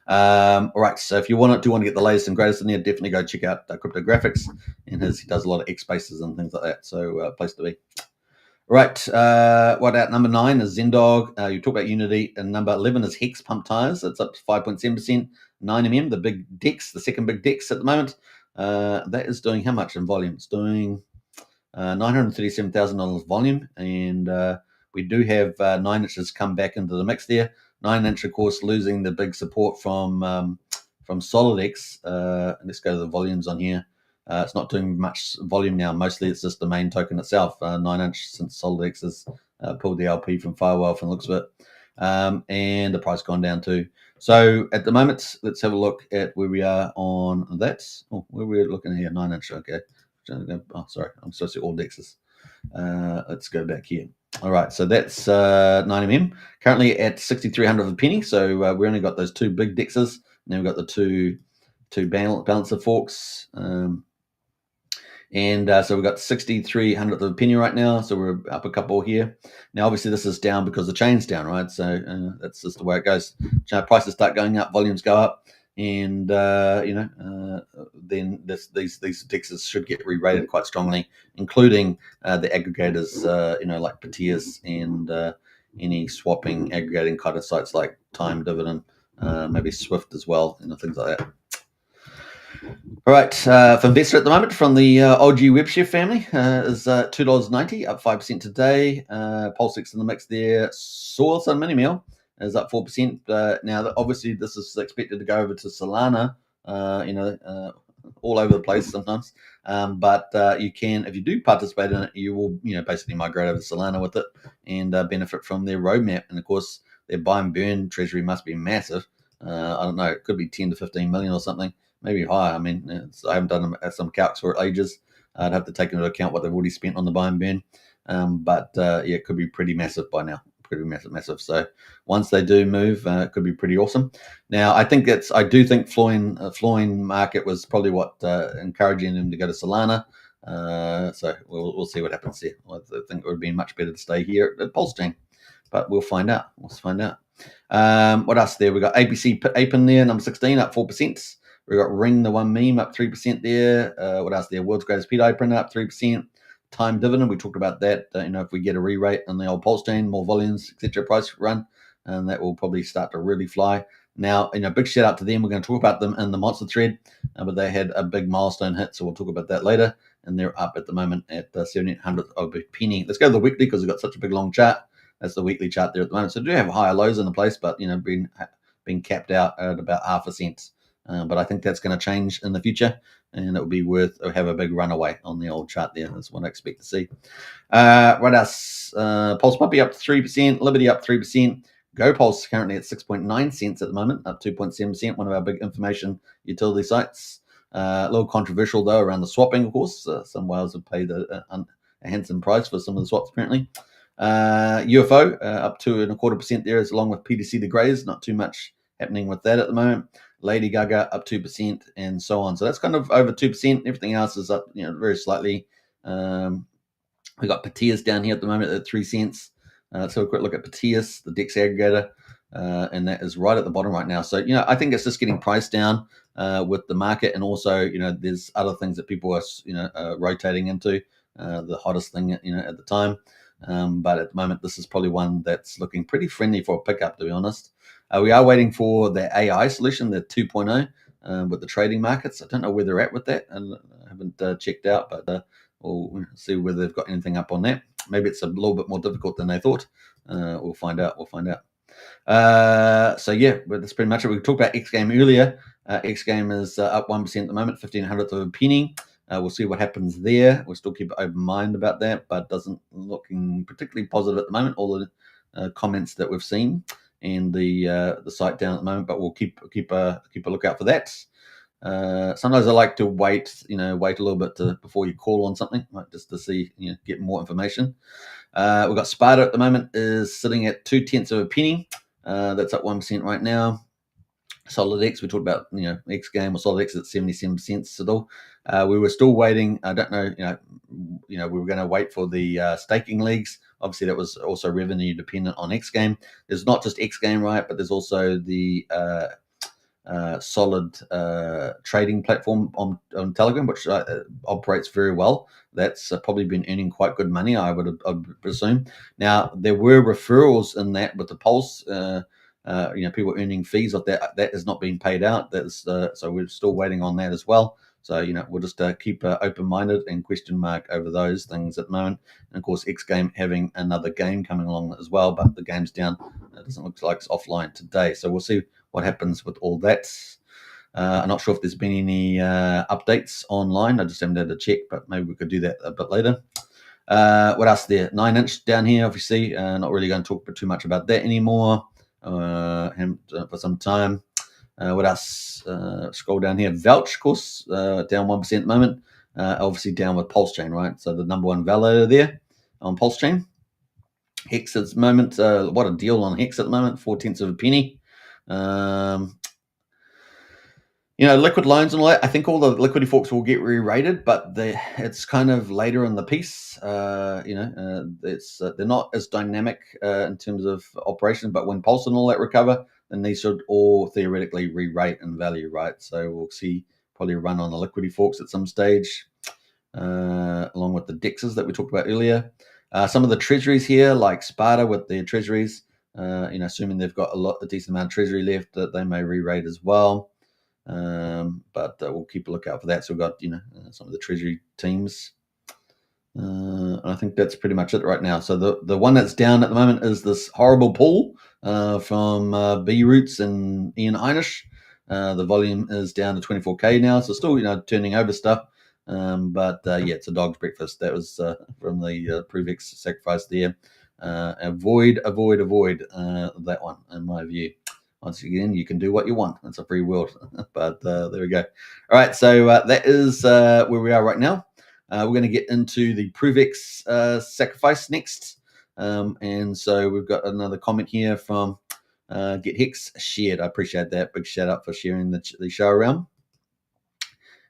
All right, so if you want to get the latest and greatest in there, definitely go check out Cryptographics, and he does a lot of X spaces and things like that. So place to be. All right, what at number 9 is Zendog. You talk about Unity, and number 11 is Hex Pump Tires. It's up to 5.7%. 9mm, the big DEX, the second big DEX at the moment. That is doing how much in volume? It's doing $937,000 volume, and we do have 9 inches come back into the mix there. 9 inch, of course, losing the big support from SolidX. Let's go to the volumes on here. It's not doing much volume now. Mostly it's just the main token itself. 9 inch, since SolidX has pulled the LP from Firewall from the looks of it. And the price gone down too. So at the moment, let's have a look at where we are on that. Oh, where we're looking here, 9 inch. Okay. Oh, sorry, I'm supposed to see all DEXs. Let's go back here. All right, so that's 9mm. Currently at 6,300 of a penny. So we only got those 2 big DEXs. And then we've got the two balancer forks. So we've got 6,300 of a penny right now. So we're up a couple here. Now, obviously, this is down because the chain's down, right? So that's just the way it goes. Prices start going up, volumes go up. And then these DEXs should get re-rated quite strongly, including the aggregators, like Patias and any swapping aggregating kind of sites like Time Dividend, maybe Swift as well, things like that. All right, for investor at the moment from the OG WebChef family is $2.90, up 5% today. PulseX in the mix there. Source on mini meal is up 4%. Now, obviously, this is expected to go over to Solana, all over the place sometimes. But you can, if you do participate in it, you will, basically migrate over to Solana with it and benefit from their roadmap. And of course, their buy and burn treasury must be massive. I don't know, it could be 10 to 15 million or something, maybe higher. I mean, I haven't done some calcs for ages. I'd have to take into account what they've already spent on the buy and burn. But it could be pretty massive by now. pretty massive. So once they do move, it could be pretty awesome. Now, I do think flooring market was probably what encouraging them to go to Solana. So we'll see what happens here. I think it would be much better to stay here at Pulse Chain, but we'll find out. What else there? We got ABC Ape in there, number 16, up 4%. We got Ring, the one meme, up 3% there. What else there? World's Greatest Pet Opener, up 3%. Time Dividend, we talked about that. If we get a re-rate on the old Pulse Chain, more volumes, etc., price run, and that will probably start to really fly. Now, big shout out to them. We're going to talk about them in the Monster thread, but they had a big milestone hit, so we'll talk about that later. And they're up at the moment at 1,700 of a penny. Let's go to the weekly because we've got such a big long chart. That's the weekly chart there at the moment. So do have higher lows in the place, but being capped out at about 0.5 cent. But I think that's going to change in the future, and it will be worth have a big runaway on the old chart there. That's what I expect to see. What else? Pulse Puppy up 3%, Liberty up 3%. GoPulse currently at 6.9 cents at the moment, up 2.7%. One of our big information utility sites. A little controversial though around the swapping, of course. Some whales have paid a handsome price for some of the swaps apparently. UFO up 2.25% there, along with PTC the Greys. Not too much happening with that at the moment. Lady Gaga up 2%, and so on. So that's kind of over 2%. Everything else is up, very slightly. We got Patias down here at the moment at 3 cents. Let's have a quick look at Patias, the DEX aggregator, and that is right at the bottom right now. So I think it's just getting priced down with the market, and also there's other things that people are rotating into. The hottest thing at the time. But at the moment, this is probably one that's looking pretty friendly for a pickup, to be honest. We are waiting for the AI solution, the 2.0, with the trading markets. I don't know where they're at with that, and I haven't checked out, but we'll see whether they've got anything up on that. Maybe it's a little bit more difficult than they thought. We'll find out. So yeah, but that's pretty much it. We talked about X Game earlier. X Game is up 1% at the moment, 1,500th of a penny. We'll see what happens there. We'll still keep an open mind about that, but doesn't looking particularly positive at the moment. All the comments that we've seen and the site down at the moment, but we'll keep a lookout for that. Sometimes I like to wait a little bit before you call on something, like just to see, get more information. We've got Sparta at the moment is sitting at 0.2 of a penny. That's up 1% right now. Solid X, we talked about, X Game or Solid X at 77 cents still. We were still waiting. I don't know, we were going to wait for the staking leagues. Obviously, that was also revenue dependent on X Game. There's not just X Game, right? But there's also the Solid trading platform on Telegram, which operates very well. That's probably been earning quite good money, I would presume. Now, there were referrals in that with the Pulse. People earning fees off that. That is not being paid out. That's so we're still waiting on that as well. So we'll just keep open-minded and question mark over those things at the moment. And of course, X Game having another game coming along as well, but the game's down. It doesn't look like it's offline today. So we'll see what happens with all that. I'm not sure if there's been any updates online. I just haven't had to check, but maybe we could do that a bit later. What else there? 9-inch down here, obviously. Not really going to talk too much about that anymore. For some time. What else? Scroll down here. Vouch, of course, down 1% at the moment. Obviously down with Pulse Chain, right? So the number one validator there on Pulse Chain. Hex at the moment. What a deal on Hex at the moment. 0.4 of a penny. Liquid loans and all that. I think all the liquidity forks will get re-rated, but it's kind of later in the piece. They're not as dynamic in terms of operation, but when Pulse and all that recover, then these should all theoretically re-rate in value, right? So we'll see probably a run on the liquidity forks at some stage, along with the DEXs that we talked about earlier. Some of the treasuries here, like Sparta with their treasuries, assuming they've got a decent amount of treasury left, that they may re-rate as well. But we'll keep a lookout for that. So we've got some of the treasury teams. I think that's pretty much it right now. So the one that's down at the moment is this horrible pull from B Roots and Ian Einish. The volume is down to 24K now, so still turning over stuff. But it's a dog's breakfast. That was from the ProveX sacrifice there. Avoid that one, in my view. Once again, you can do what you want. It's a free world. But there we go. All right, so that is where we are right now. We're going to get into the ProveX sacrifice next. And so we've got another comment here from Get Hex shared. I appreciate that. Big shout out for sharing the show around.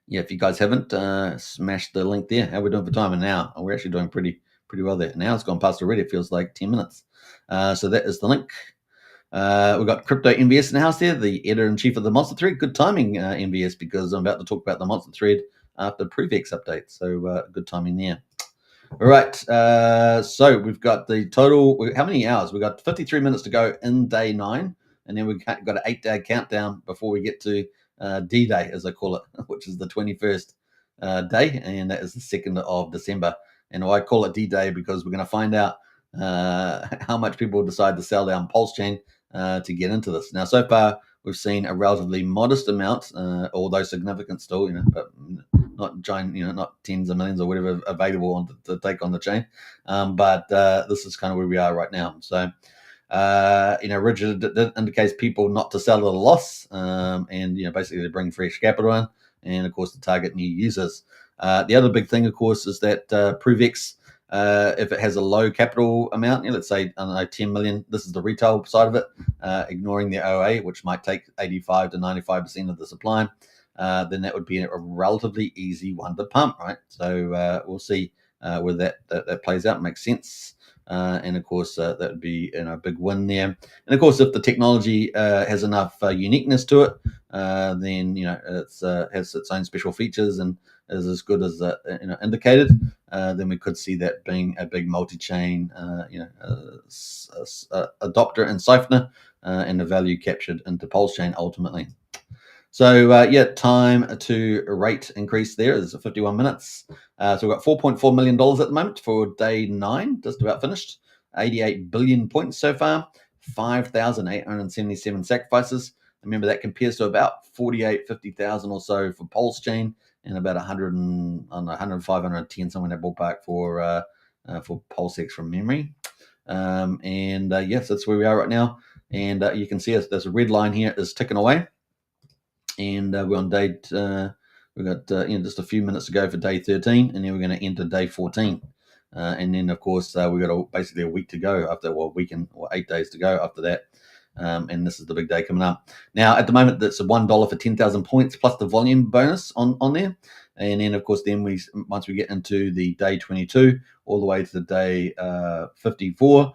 Yeah, if you guys haven't, smash the link there. How are we doing for time? An hour. We're actually doing pretty well there. An hour's gone past already. It feels like 10 minutes. So that is the link. We've got Crypto MVS in the house there, the editor-in-chief of the Monster Thread. Good timing, MVS, because I'm about to talk about the Monster Thread after ProveX update. So good timing there. All right. So we've got the total. How many hours? We've got 53 minutes to go in day 9. And then we've got an 8-day countdown before we get to D-Day, as I call it, which is the 21st day. And that is the 2nd of December. And I call it D-Day because we're going to find out how much people decide to sell down Pulse Chain to get into this. Now, so far, we've seen a relatively modest amount, although significant still, but not giant, not tens of millions or whatever available to take on the chain. But this is kind of where we are right now. So, Richard indicates people not to sell at a loss, and basically they bring fresh capital in, and of course to target new users. The other big thing, of course, is that ProveX, if it has a low capital amount, let's say, I don't know, 10 million, this is the retail side of it, ignoring the OA, which might take 85 to 95% of the supply, then that would be a relatively easy one to pump, right? So we'll see where that plays out, makes sense. And of course, that would be a big win there. And of course, if the technology has enough uniqueness to it, then it has its own special features and is as good as indicated, then we could see that being a big multi-chain, adopter and siphoner, and the value captured into Pulse Chain ultimately. So time to rate increase there is 51 minutes. So we've got $4.4 million at the moment for day 9, just about finished. 88 billion points so far. 5,877 sacrifices. Remember, that compares to about 50,000 or so for Pulse Chain, and about 105, 110, somewhere in that ballpark for PulseX from memory. Yes, that's where we are right now. And you can see there's a red line here is ticking away. And we're on day, we've got just a few minutes to go for day 13, and then we're going to enter day 14. And then, of course, we've got basically a week to go after, well, week or 8 days to go after that. And this is the big day coming up. Now, at the moment, that's $1 for 10,000 points plus the volume bonus on there. And then, of course, once we get into the day 22 all the way to the day 54,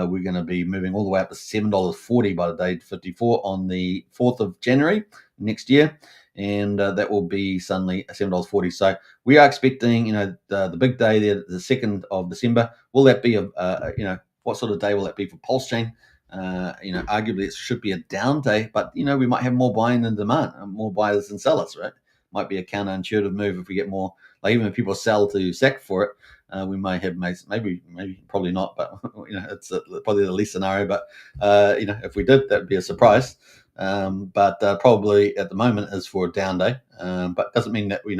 we're going to be moving all the way up to $7.40 by the day 54 on the 4th of January next year. And that will be suddenly $7.40. So we are expecting, the big day there, the 2nd of December. Will that be what sort of day will that be for Pulse Chain? Arguably it should be a down day, but we might have more buying than demand, more buyers than sellers, right? Might be a counterintuitive move if we get more, like even if people sell to SEC for it, we may have maybe probably not, but it's probably the least scenario. But if we did, that would be a surprise. But probably at the moment is for a down day. But doesn't mean that we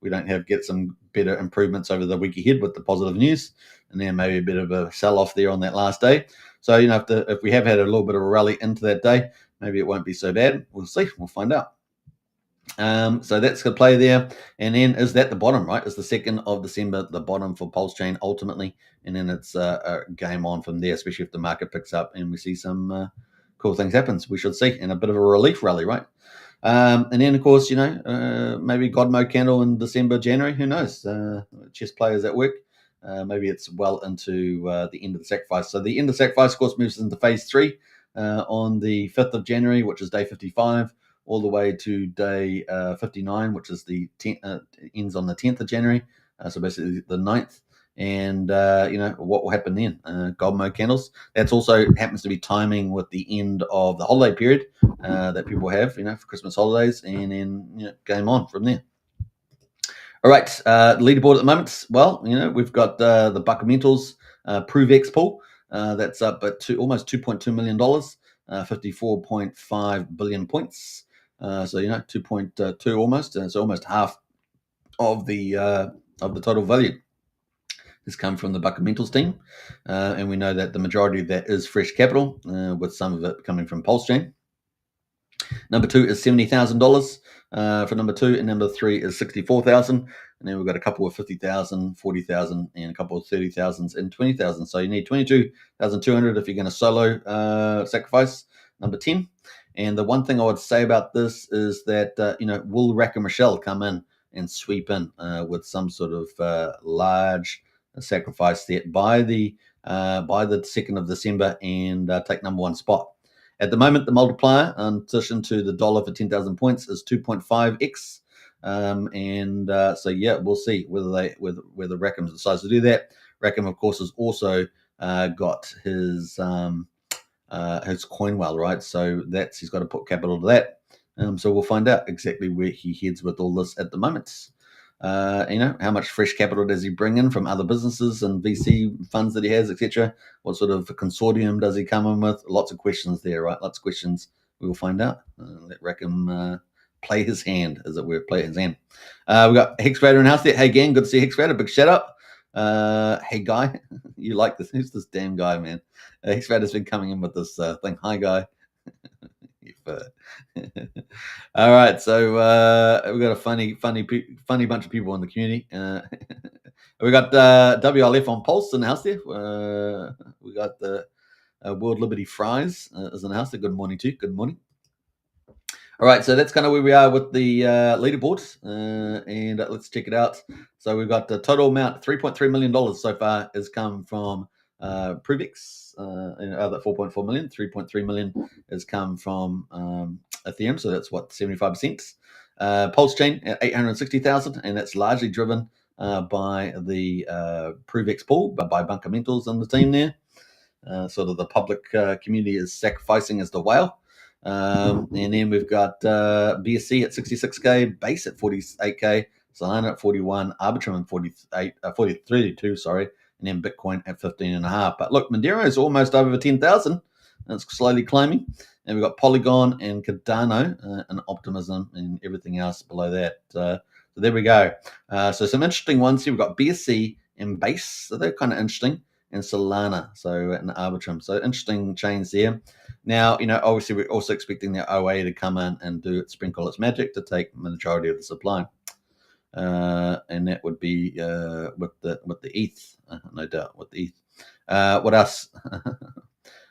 don't get some better improvements over the week ahead with the positive news, and then maybe a bit of a sell off there on that last day. So if we have had a little bit of a rally into that day, maybe it won't be so bad. We'll see. We'll find out. So that's the play there. And then is that the bottom, right? It's the 2nd of December, the bottom for Pulse Chain ultimately. And then it's a game on from there, especially if the market picks up and we see some cool things happen. We should see, and a bit of a relief rally, right? And then, of course, maybe God Mode candle in December, January. Who knows? Chess players at work. Maybe it's well into the end of the sacrifice. So the end of the sacrifice, of course, moves into phase 3 on the 5th of January, which is day 55, all the way to day 59, which is the ends on the 10th of January. So basically the 9th. And, what will happen then? Gold mode candles. That's also happens to be timing with the end of the holiday period that people have, for Christmas holidays, and then, game on from there. All right, leaderboard at the moment. Well, we've got the Buckamentals ProveX pool. That's up at almost $2.2 million, 54.5 billion points. So 2.2 almost. So almost half of the total value has come from the Buckamentals team, and we know that the majority of that is fresh capital, with some of it coming from Pulse Chain. Number 2 is $70,000 for number 2, and number 3 is 64,000. And then we've got a couple of 50,000, 40,000, and a couple of 30,000s and 20,000. So you need 22,200 if you're going to solo sacrifice number 10. And the one thing I would say about this is that will Rack and Michelle come in and sweep in with some sort of large sacrifice there by the 2nd of December and take number 1 spot. At the moment, the multiplier, in addition to the dollar for 10,000 points, is 2.5x. So yeah, we'll see whether Rackham decides to do that. Rackham, of course, has also got his Coinwell, right? So he's got to put capital to that. So we'll find out exactly where he heads with all this at the moment. How much fresh capital does he bring in from other businesses and VC funds that he has, etc.? What sort of consortium does he come in with? Lots of questions there, right? Lots of questions. We will find out. Let Rackham play his hand, as it were, play his hand. We've got Hex Raider in house there. Hey, gang, good to see Hex Raider. Big shout out. Hey, guy, you like this? Who's this damn guy, man? Hex Raider's been coming in with this thing. Hi, guy. All right, so we've got a funny bunch of people in the community. We got WLF on Pulse in the house there. We got the World Liberty Fries is in the house there. Good morning to you. Good morning. All right, so that's kind of where we are with the leaderboard, and let's check it out. So we've got the total amount, $3.3 million so far has come from ProveX, that 4.4 million, 3.3 million has come from Ethereum, so that's what, 75%. Pulse Chain at 860,000, and that's largely driven by the ProveX pool, but by Bunkermentals on the team there. Sort of the public community is sacrificing as the whale. And then we've got BSC at 66k, Base at 48k, Solana at 41, Arbitrum at 32, sorry, and then Bitcoin at 15.5. But look, Monero is almost over 10,000, and it's slowly climbing. And we've got Polygon and Cardano and Optimism and everything else below that. So there we go. So some interesting ones here. We've got BSC and Base, so they're kind of interesting, and Solana, so and Arbitrum. So interesting chains there. Now, obviously we're also expecting the OA to come in and sprinkle its magic to take the majority of the supply. And that would be with the ETH, no doubt, with the ETH. What else?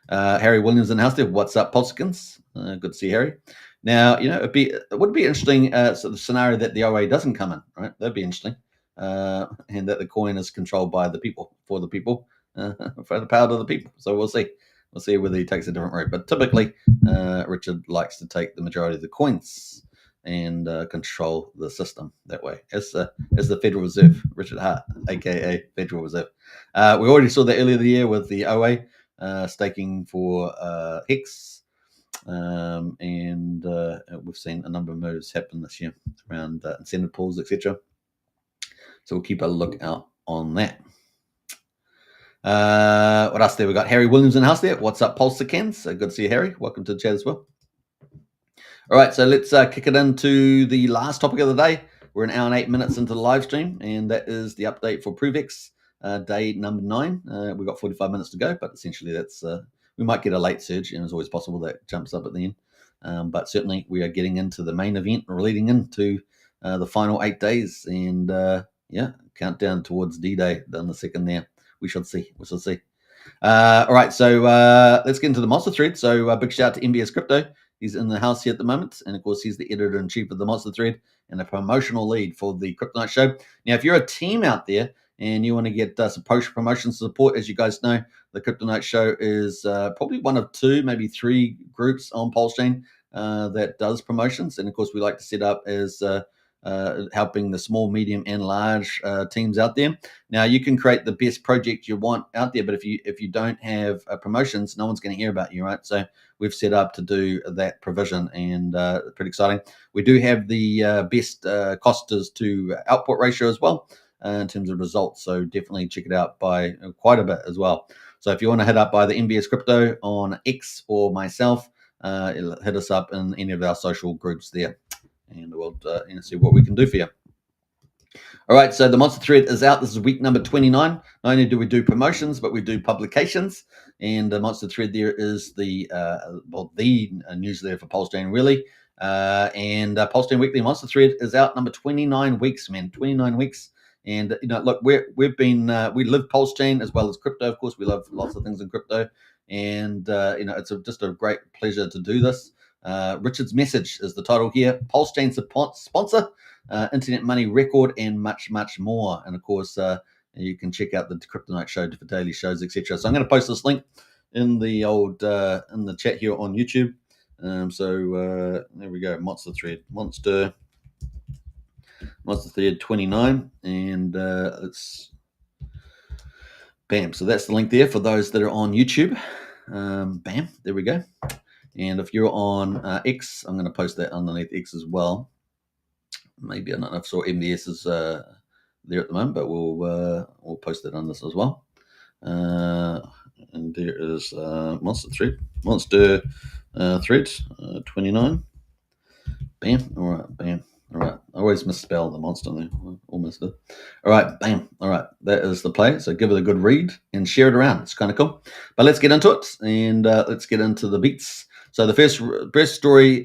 Harry Williams in the house there. What's up, Polskins? Good to see Harry. Now, it would be interesting sort of scenario that the OA doesn't come in, right? That'd be interesting. And that the coin is controlled by the people, for the people, for the power of the people. So we'll see. We'll see whether he takes a different route. But typically, Richard likes to take the majority of the coins and control the system that way. As the Federal Reserve, Richard Hart, aka Federal Reserve. We already saw that earlier in the year with the OA staking for Hex, and we've seen a number of moves happen this year around incentive pools, etc. So we'll keep a lookout on that. What else there? We got Harry Williams in the house there. What's up, Pulsicans? Good to see you, Harry. Welcome to the chat as well. All right, so let's kick it into the last topic of the day. We're an hour and 8 minutes into the live stream, and that is the update for ProveX, day number 9. We've got 45 minutes to go, but essentially that's we might get a late surge, and it's always possible that jumps up at the end. But certainly we are getting into the main event, or leading into the final 8 days, and countdown towards D-Day on the 2nd there. We shall see. All right, so let's get into the monster thread. So big shout out to MBS Crypto. He's in the house here at the moment, and of course he's the editor-in-chief of the monster thread and a promotional lead for the Crypto Night Show. Now, if you're a team out there and you want to get some post-promotion support, as you guys know, the Crypto Night Show is probably one of 2, maybe 3 groups on Pulse Chain that does promotions. And of course, we like to set up as helping the small, medium, and large teams out there. Now, you can create the best project you want out there, but if you don't have promotions, no one's going to hear about you, right? So we've set up to do that provision, and pretty exciting. We do have the best cost to output ratio as well in terms of results, so definitely check it out by quite a bit as well. So if you want to hit up by the MBS Crypto on X or myself, hit us up in any of our social groups there, and we'll see what we can do for you. All right, so the monster thread is out. This is week number 29. Not only do we do promotions, but we do publications. And the monster thread there is the newsletter for Pulse Chain, really. And Pulse Chain Weekly Monster Thread is out number 29 weeks, man. 29 weeks. And look, we've been we live Pulse Chain as well as crypto. Of course, we love lots of things in crypto, and it's just a great pleasure to do this. Richard's message is the title here. Pulse Chain sponsor, internet money record, and much more. And of course, you can check out the Crypto Night show for daily shows, etc. So I'm going to post this link in the in the chat here on YouTube. So there we go. Monster Thread 29, and it's bam. So that's the link there for those that are on YouTube. Bam, there we go. And if you're on X, I'm going to post that underneath X as well. Maybe I don't know if MBS is there at the moment, but we'll post that on this as well. And there is Monster Thread 29. Bam. All right. Bam. All right. I always misspell the monster there. Almost did. All right. Bam. All right. That is the play. So give it a good read and share it around. It's kind of cool. But let's get into it, and let's get into the beats. So the first story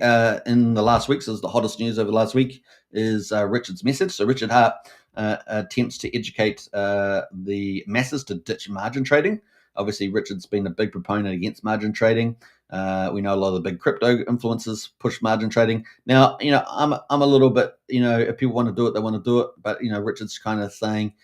in the last week, so the hottest news over the last week, is Richard's message. So Richard Hart attempts to educate the masses to ditch margin trading. Obviously, Richard's been a big proponent against margin trading. We know a lot of the big crypto influencers push margin trading. Now, I'm a little bit, if people want to do it, they want to do it. But, Richard's kind of saying,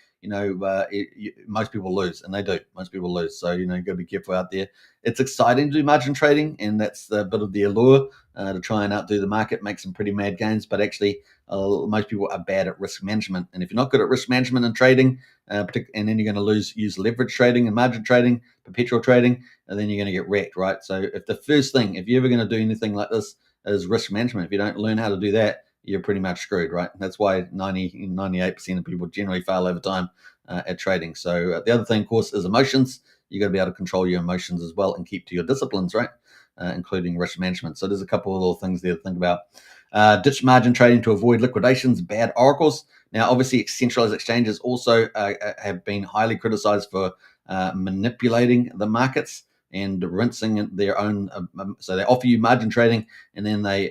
most people lose, and they do. Most people lose. So, you got to be careful out there. It's exciting to do margin trading, and that's a bit of the allure to try and outdo the market, make some pretty mad gains. But actually, most people are bad at risk management. And if you're not good at risk management and trading, and then you're going to use leverage trading and margin trading, perpetual trading, and then you're going to get wrecked, right? So if you're ever going to do anything like this, is risk management. If you don't learn how to do that, you're pretty much screwed, right? That's why 98% of people generally fail over time at trading. So the other thing, of course, is emotions. You got to be able to control your emotions as well and keep to your disciplines, right? Including risk management. So there's a couple of little things there to think about. Ditch margin trading to avoid liquidations, bad oracles. Now, obviously, centralized exchanges also have been highly criticized for manipulating the markets and rinsing their own. So they offer you margin trading, and then they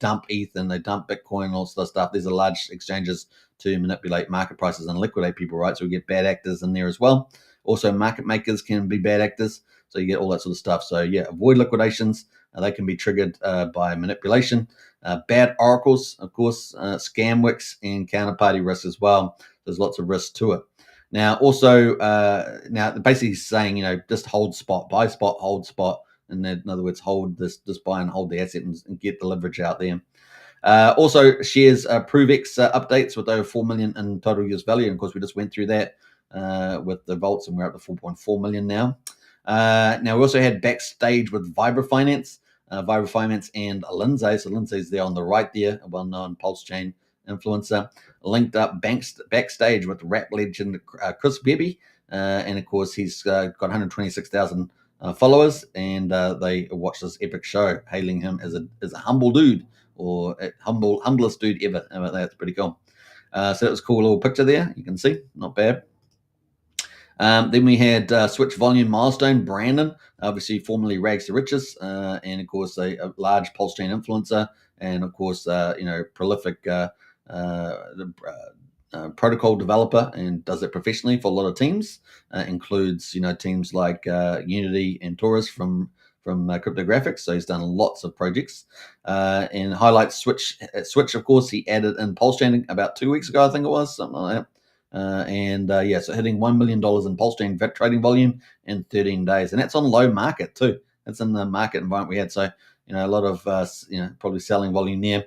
dump ETH and they dump Bitcoin and all sorts of stuff. These are large exchanges to manipulate market prices and liquidate people, right? So we get bad actors in there as well. Also, market makers can be bad actors. So you get all that sort of stuff. So yeah, avoid liquidations. They can be triggered by manipulation. Bad oracles, of course, scam wicks, and counterparty risk as well. There's lots of risk to it. Now, also, now basically saying, just hold spot, buy spot, hold spot. And in other words, hold this, just buy and hold the asset and get the leverage out there. Also shares ProveX updates with over 4 million in total use value. And of course, we just went through that with the vaults, and we're up to 4.4 million now. Now, we also had backstage with Vibra Finance and Lindsay. So Lindsay's there on the right there, a well-known Pulse Chain influencer, linked up backstage with rap legend Chris Bebby. And of course, he's got 126,000 followers, and they watched this epic show, hailing him as a humble dude, or humblest dude ever. That's pretty cool. So that was a cool little picture there. You can see, not bad. Then we had Switch Volume Milestone, Brandon, obviously formerly Rags to Riches, and of course a large Pulse Chain influencer, and of course prolific protocol developer, and does it professionally for a lot of teams. Includes teams like Unity and Taurus from cryptographics. So he's done lots of projects, and highlights Switch. Of course, he added in Pulse Chain about 2 weeks ago, I think it was, something like that. So hitting $1 million in Pulse Chain trading volume in 13 days, and that's on low market too. That's in the market environment we had. So a lot of probably selling volume there.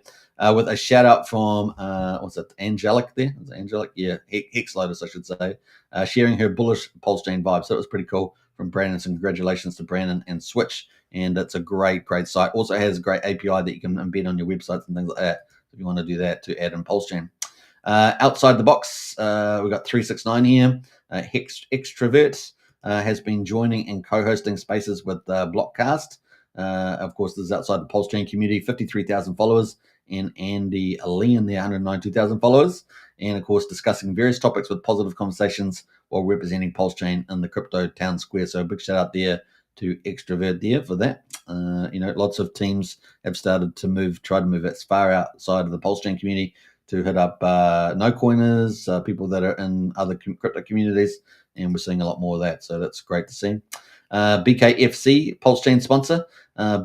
With a shout out from what's it, Angelic there? Is it Angelic? Yeah, Hex Lotus, I should say, sharing her bullish Pulse Chain vibe. So it was pretty cool from Brandon. So congratulations to Brandon and Switch, and it's a great site. Also has a great API that you can embed on your websites and things like that if you want to do that to add in Pulse Chain. Outside the box, we've got 369 here. Extrovert has been joining and co-hosting spaces with Blockcast. Of course, this is outside the Pulse Chain community, 53,000 followers, and Andy Leon there, 192,000 followers, and of course discussing various topics with positive conversations while representing Pulse Chain in the crypto town square. So a big shout out there to extrovert there for that. Lots of teams have started to try to move as far outside of the Pulse Chain community to hit up no coiners, people that are in other crypto communities, and we're seeing a lot more of that. So that's great to see. BKFC, Pulse Chain sponsor,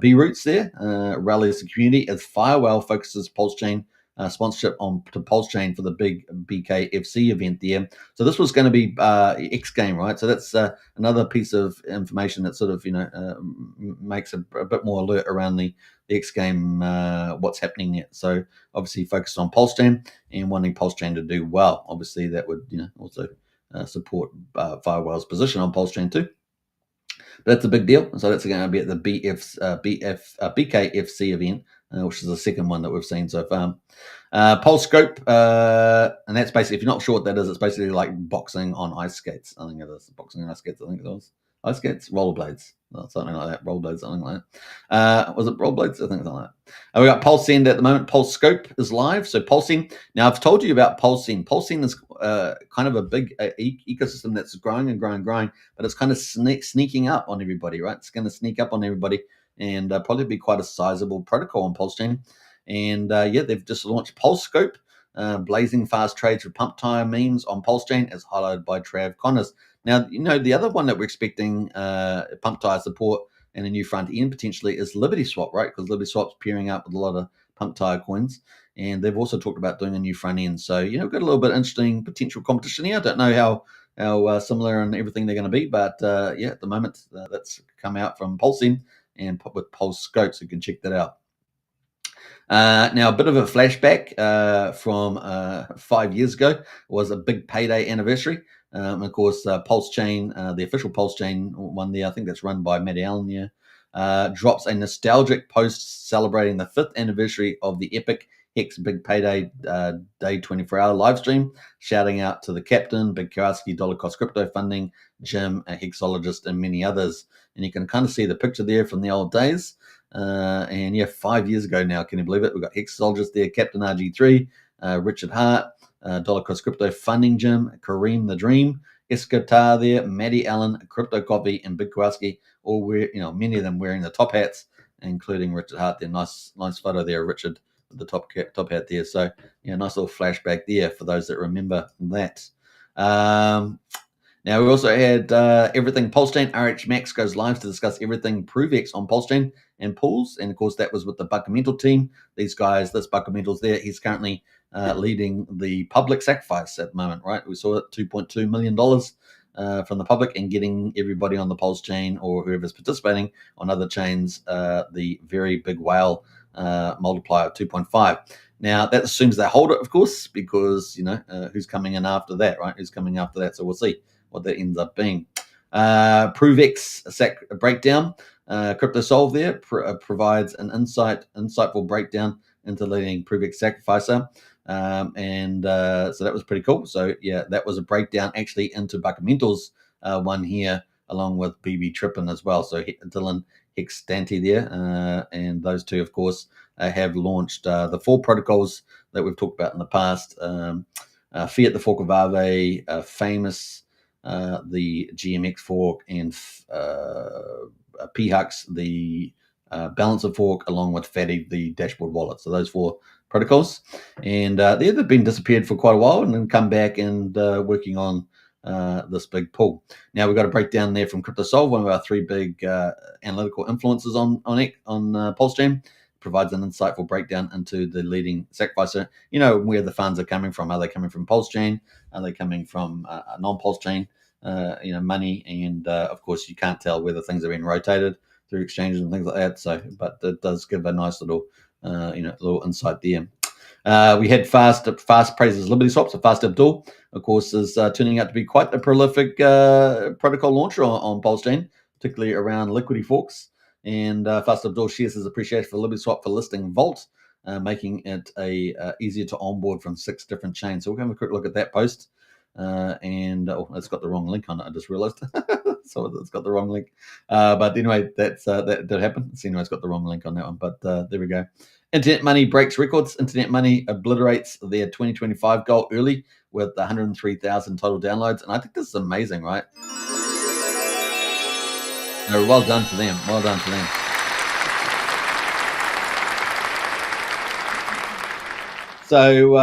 B Roots there, rallies the community as Firewall focuses Pulse Chain sponsorship on to Pulse Chain for the big BKFC event there. So this was going to be X Game, right? So that's another piece of information that sort of makes a bit more alert around the X Game, what's happening there. So obviously focused on Pulse Chain and wanting Pulse Chain to do well. Obviously that would also support Firewall's position on Pulse Chain too. But that's a big deal. So that's going to be at the BKFC event, which is the second one that we've seen so far. Pulse Scope, and that's basically, if you're not sure what that is, it's basically like boxing on ice skates. I think it is boxing on ice skates. I think it was ice skates, rollerblades, something like that. Rollerblades, something like that. Was it rollerblades? I think it's like that. We got Pulse Send at the moment. Pulse Scope is live. So Pulsing. Now I've told you about Pulse Send. Pulsing is kind of a big ecosystem that's growing and growing, but it's kind of sneaking up on everybody, right? It's going to sneak up on everybody and probably be quite a sizable protocol on Pulse Chain. And they've just launched Pulse Scope, blazing fast trades for pump tire memes on Pulse Chain, as highlighted by Trav Connors. Now, the other one that we're expecting pump tire support and a new front end potentially is Liberty Swap, right? Because Liberty Swap's pairing up with a lot of pump tire coins, and they've also talked about doing a new front end. So, we've got a little bit interesting potential competition here. I don't know how similar and everything they're going to be, but at the moment, that's come out from Pulsing and with Pulse Scope, so you can check that out. Now, a bit of a flashback from 5 years ago was a big payday anniversary. And of course, Pulse Chain, the official Pulse Chain one there, I think that's run by Matty Allen here, drops a nostalgic post celebrating the 5th anniversary of the epic Hex Big Payday Day 24-hour live stream, shouting out to the captain, Big Kowalski, Dollar Cost Crypto Funding, Jim, a Hexologist, and many others. And you can kind of see the picture there from the old days. 5 years ago now, can you believe it? We've got Hexologist there, Captain RG3, Richard Hart, Dollar Cost Crypto Funding Jim, Kareem the Dream, Escotar there, Matty Allen, Crypto Coffee, and Big Kowalski, all many of them wearing the top hats, including Richard Hart there. Nice photo there, Richard with the top hat there. So nice little flashback there for those that remember that. Now, we also had everything Pulse Chain. RH Max goes live to discuss everything ProveX on Pulse Chain and pools. And, of course, that was with the Buckamental team. These guys, this Buckamental's there. He's currently leading the public sacrifice at the moment, right? We saw it, $2.2 million from the public and getting everybody on the Pulse Chain or whoever's participating on other chains, the very big whale multiplier of 2.5. Now, that assumes they hold it, of course, because, who's coming in after that, right? Who's coming after that? So we'll see what that ends up being. ProveX breakdown. CryptoSolve there provides an insightful breakdown into leading ProveX sacrificer. So that was pretty cool. So, that was a breakdown actually into Buckamental's one here, along with BB Trippin as well. So Dylan Hextanti there. And those two, of course, have launched the 4 protocols that we've talked about in the past. Fiat, the fork of Aave, Famous, the GMX fork, and PHUX, the Balancer fork, along with Fatty, the dashboard wallet. So those 4 protocols. And they've been disappeared for quite a while and then come back and working on this big pool. Now we've got a breakdown there from CryptoSolve, one of our 3 big analytical influencers on Pulse Chain. Provides an insightful breakdown into the leading sacrificer, where the funds are coming from. Are they coming from Pulse Chain? Are they coming from a non-Pulse Chain, money? And, of course, you can't tell whether things are being rotated through exchanges and things like that. So, but it does give a nice little, little insight there. We had Fast praises Liberty Swaps. So Fast Abdul, of course, is turning out to be quite a prolific protocol launcher on Pulse Chain, particularly around liquidity forks. And Fast Abdul shares his appreciation for Liberty Swap for listing Vault, making it easier to onboard from 6 different chains. So we'll have a quick look at that post. It's got the wrong link on it. I just realized. So it's got the wrong link. But anyway, that did happen. So anyway, it's got the wrong link on that one. But there we go. Internet Money breaks records. Internet Money obliterates their 2025 goal early with 103,000 total downloads. And I think this is amazing, right? No, well done to them. Well done to them. So,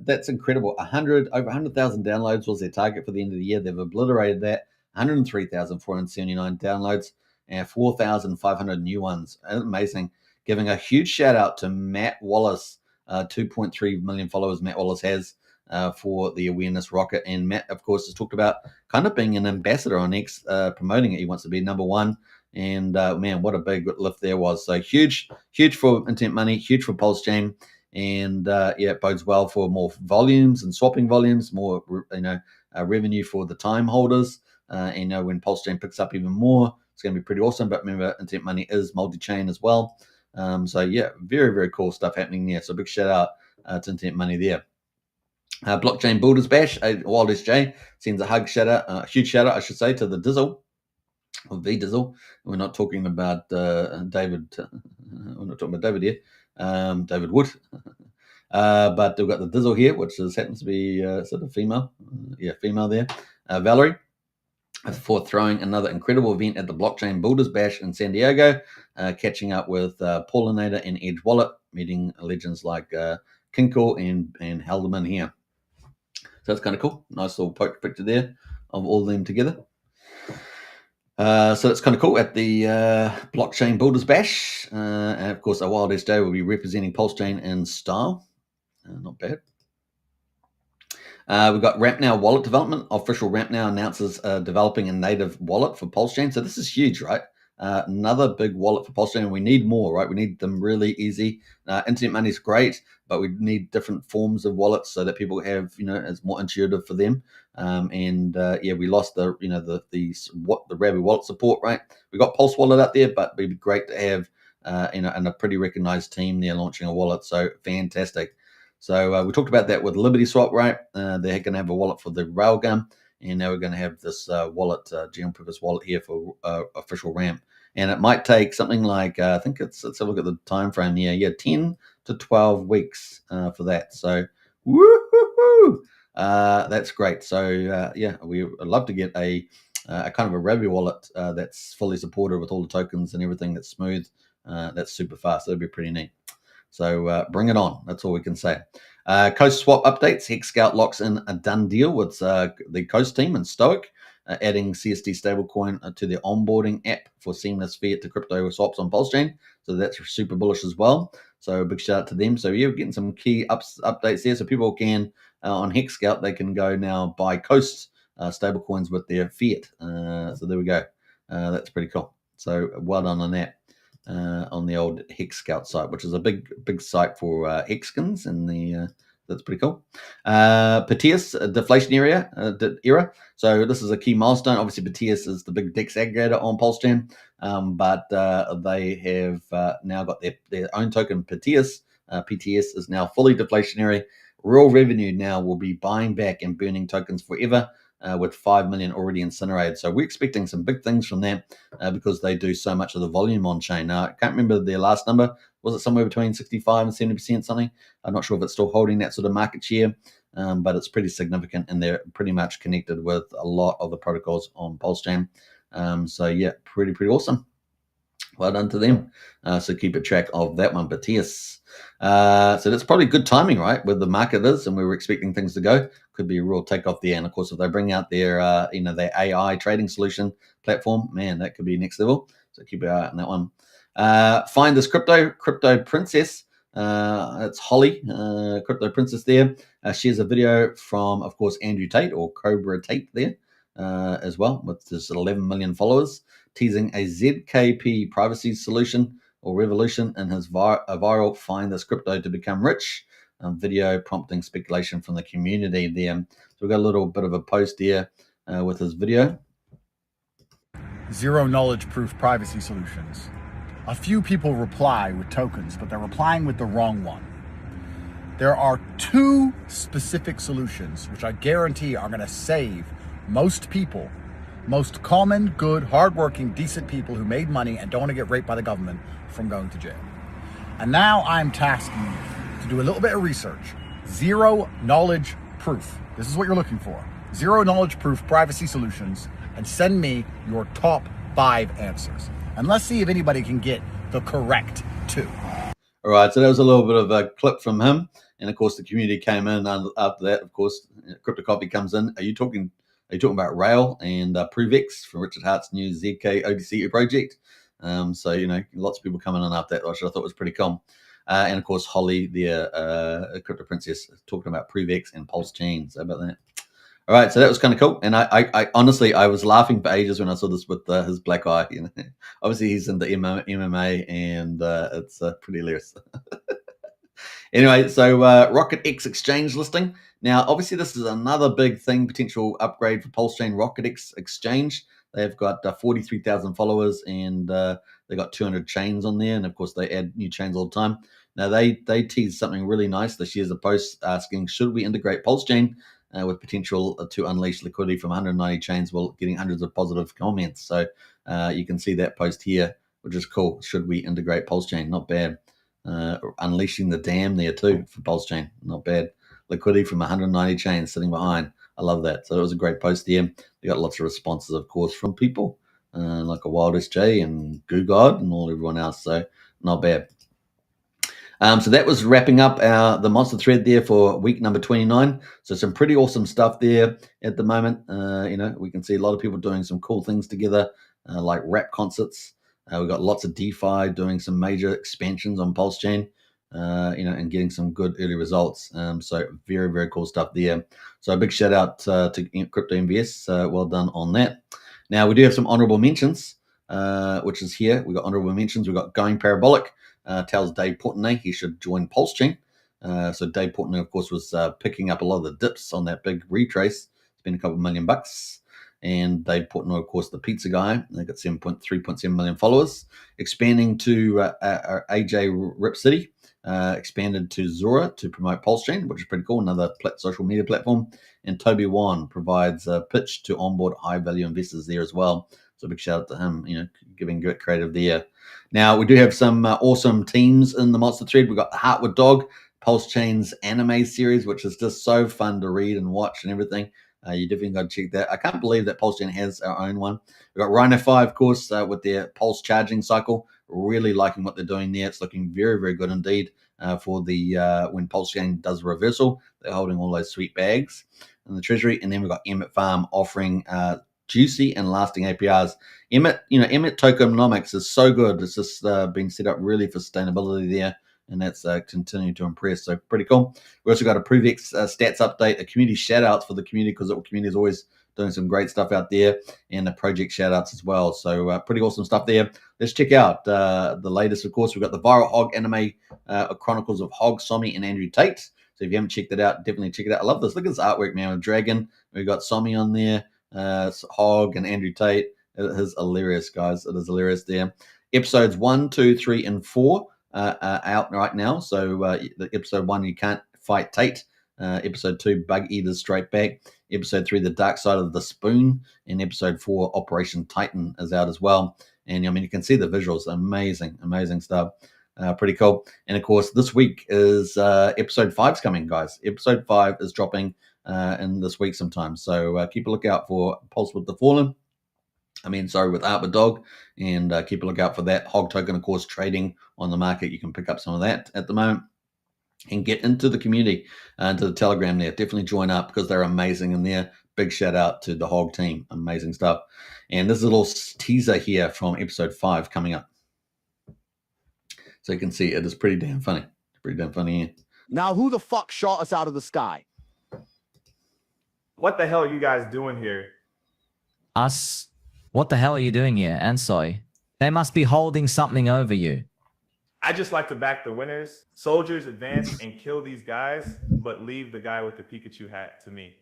that's incredible. Over 100,000 downloads was their target for the end of the year. They've obliterated that. 103,479 downloads and 4,500 new ones. Amazing. Giving a huge shout out to Matt Wallace, 2.3 million followers Matt Wallace has for the awareness rocket. And Matt, of course, has talked about kind of being an ambassador on X, promoting it. He wants to be number one. And man, what a big lift there was. So huge for Intent Money, huge for Pulse Chain. And it bodes well for more volumes and swapping volumes, more revenue for the time holders. When Pulse Chain picks up even more, it's going to be pretty awesome. But remember, Intent Money is multi-chain as well. Very, very cool stuff happening there. So big shout out to Intent Money there. Blockchain Builders Bash, Wild SJ sends a huge shout out, I should say, to the Dizzle. Or the Dizzle. We're not talking about David. We're not talking about David here. David Wood. But we've got the Dizzle here, which happens to be sort of female. Female there. Valerie, for throwing another incredible event at the Blockchain Builders Bash in San Diego, catching up with Paulinator and Edge Wallet, meeting legends like Kinkle and Haldeman here. So that's kind of cool. Nice little picture there of all of them together. So it's kind of cool at the Blockchain Builders Bash. And of course, our Wild SJ will be representing Pulse Chain in style. Not bad. We've got RampNow wallet development. Official RampNow announces developing a native wallet for Pulse Chain. So this is huge, right? Another big wallet for Pulse Chain. We need more, right? We need them really easy. Internet money is great, but we need different forms of wallets so that people have, it's more intuitive for them. We lost the Rabbit wallet support, right? We got Pulse Wallet out there, but it'd be great to have, and a pretty recognized team there launching a wallet. So fantastic. So we talked about that with Liberty Swap, right? They're going to have a wallet for the Railgun, and now we're going to have this wallet, general purpose wallet here for official ramp. And it might take something like, I think let's have a look at the time frame here. 10 to 12 weeks for that. So, woo-hoo-hoo! That's great. So, we would love to get a kind of a Rabbit wallet that's fully supported with all the tokens and everything that's smooth. That's super fast. That'd be pretty neat. So bring it on. That's all we can say. Coast swap updates. Hex Scout locks in a done deal with the Coast team and Stoic, adding CSD stablecoin to their onboarding app for seamless fiat to crypto swaps on Pulse Chain. So that's super bullish as well. So a big shout out to them. So we're getting some key updates there. So people can, on Hex Scout, they can go now buy Coast stablecoins with their fiat. So there we go. That's pretty cool. So well done on that. On the old Hex Scout site, which is a big site for Hexkins, and that's pretty cool. Petius deflation era. So this is a key milestone. Obviously, Petius is the big DEX aggregator on Pulse Chain, but they have now got their own token. Petius PTS is now fully deflationary. Real revenue now will be buying back and burning tokens forever. With 5 million already incinerated. So we're expecting some big things from them because they do so much of the volume on chain. Now, I can't remember their last number. Was it somewhere between 65 and 70% something? I'm not sure if it's still holding that sort of market share, but it's pretty significant, and they're pretty much connected with a lot of the protocols on Pulse Chain. Pretty awesome. Well done to them. So keep a track of that one. But yes, so that's probably good timing, right? Where the market is, and we were expecting things to go. Could be a real takeoff there. And of course, if they bring out their, their AI trading solution platform, man, that could be next level. So keep an eye out on that one. Find this crypto princess. It's Holly, crypto princess there. Shares a video from, of course, Andrew Tate or Cobra Tate there as well, with his 11 million followers, teasing a ZKP privacy solution or revolution in his viral Find This Crypto to Become Rich video, prompting speculation from the community there. So we've got a little bit of a post here with his video. Zero knowledge proof privacy solutions. A few people reply with tokens, but they're replying with the wrong one. There are two specific solutions which I guarantee are going to save most people, most common, good, hardworking, decent people who made money and don't want to get raped by the government from going to jail. And now I'm tasking you to do a little bit of research. Zero knowledge proof. This is what you're looking for. Zero knowledge proof privacy solutions, and send me your top 5 answers. And let's see if anybody can get the correct 2. All right, so that was a little bit of a clip from him. And of course, the community came in after that. Of course, Crypto Coffee comes in. Are you talking about Rail and ProveX from Richard Hart's new ZK ODC project? So, lots of people coming in after that, which I thought was pretty cool. And of course, Holly, the Crypto Princess, talking about ProveX and Pulse Chains. How about that? All right, so that was kind of cool. And I honestly, I was laughing for ages when I saw this with his black eye. Obviously, he's into MMA, and it's pretty hilarious. Anyway, so Rocket X exchange listing. Now, obviously, this is another big thing, potential upgrade for Pulse Chain Rocket X exchange. They've got 43,000 followers, and they got 200 chains on there. And of course, they add new chains all the time. Now, they teased something really nice. This year's a post asking, should we integrate Pulse Chain with potential to unleash liquidity from 190 chains, while getting hundreds of positive comments. So you can see that post here, which is cool. Should we integrate Pulse Chain? Not bad. Unleashing the dam there too for Pulse Chain. Not bad. Liquidity from 190 chains sitting behind. I love that. So it was a great post there. We got lots of responses, of course, from people like a Wild SJ and Goo God and everyone else. So not bad. So that was wrapping up the monster thread there for week number 29. So some pretty awesome stuff there at the moment. We can see a lot of people doing some cool things together, like rap concerts. We've got lots of DeFi doing some major expansions on Pulse Chain, and getting some good early results. So very, very cool stuff there. So a big shout out to Crypto MVS. Well done on that. Now we do have some honorable mentions, which is here. We've got honorable mentions. We've got Going Parabolic. Tells Dave Portnoy he should join Pulse Chain. So Dave Portnoy, of course, was picking up a lot of the dips on that big retrace. Spent a couple $1 million. And Dave Portnoy, of course, the pizza guy. They got 3.7 million followers. Expanding to AJ Rip City. Expanded to Zora to promote Pulse Chain, which is pretty cool. Another social media platform. And Toby Wan provides a pitch to onboard high-value investors there as well. So big shout out to him, giving good creative there. Now, we do have some awesome teams in the monster thread. We've got the Heartwood Dog, Pulse Chain's anime series, which is just so fun to read and watch and everything. You definitely got to check that. I can't believe that Pulse Chain has our own one. We've got Rhino 5, of course, with their pulse charging cycle. Really liking what they're doing there. It's looking very, very good indeed for the when Pulse Chain does reversal. They're holding all those sweet bags in the treasury. And then we've got Emmet Farm offering juicy and lasting APRs. Emmet tokenomics is so good. It's just been set up really for sustainability there, and that's continuing to impress. So pretty cool. We also got a ProveX stats update, a community shout outs for the community, because the community is always doing some great stuff out there, and the project shout outs as well. So pretty awesome stuff there. Let's check out the latest. Of course, we've got the Viral Hog anime chronicles of Hog, Somi, and Andrew Tate. So if you haven't checked it out, definitely check it out. I love this. Look at this artwork, man. A dragon. We've got Somi on there. Hog and Andrew Tate. It is hilarious, guys. It is hilarious there. Episodes 1, 2, 3, and 4 are out right now. So the episode 1, You Can't Fight Tate. Episode 2, Bug Eaters Straight Back. Episode 3, The Dark Side of the Spoon. And episode 4, Operation Titan is out as well. And you can see the visuals. Amazing stuff. Pretty cool. And of course, this week is episode 5's coming, guys. Episode 5 is dropping in this week sometime. So keep a lookout for Pulse with the Fallen. With Art Dog. And keep a lookout for that. Hog token, of course, trading on the market. You can pick up some of that at the moment. And get into the community, into the Telegram there. Definitely join up, because they're amazing in there. Big shout out to the Hog team. Amazing stuff. And there's a little teaser here from episode 5 coming up. So you can see it is pretty damn funny. Pretty damn funny here. Now, who the fuck shot us out of the sky? What the hell are you guys doing here? Us? What the hell are you doing here, Ansoy? They must be holding something over you. I just like to back the winners. Soldiers advance and kill these guys, but leave the guy with the Pikachu hat to me.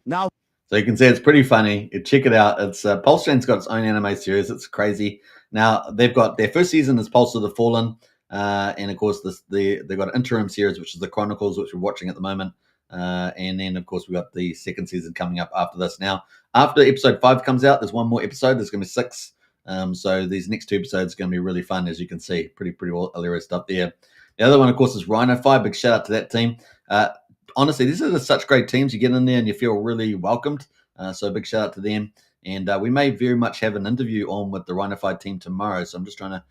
Now, so you can see it's pretty funny. Check it out. It's Pulse Chain's got its own anime series. It's crazy. Now they've got their first season is Pulse of the Fallen, and of course they've got an interim series, which is the Chronicles, which we're watching at the moment. And then of course we got the second season coming up after this. Now after episode 5 comes out, there's one more episode. There's going to be 6 So these next 2 episodes are going to be really fun, as you can see. Pretty hilarious stuff there. The other one, of course, is RhinoFi. Big shout out to that team. Honestly, these are such great teams. You get in there and you feel really welcomed. So big shout out to them. And we may very much have an interview on with the RhinoFi team tomorrow. So I'm just trying to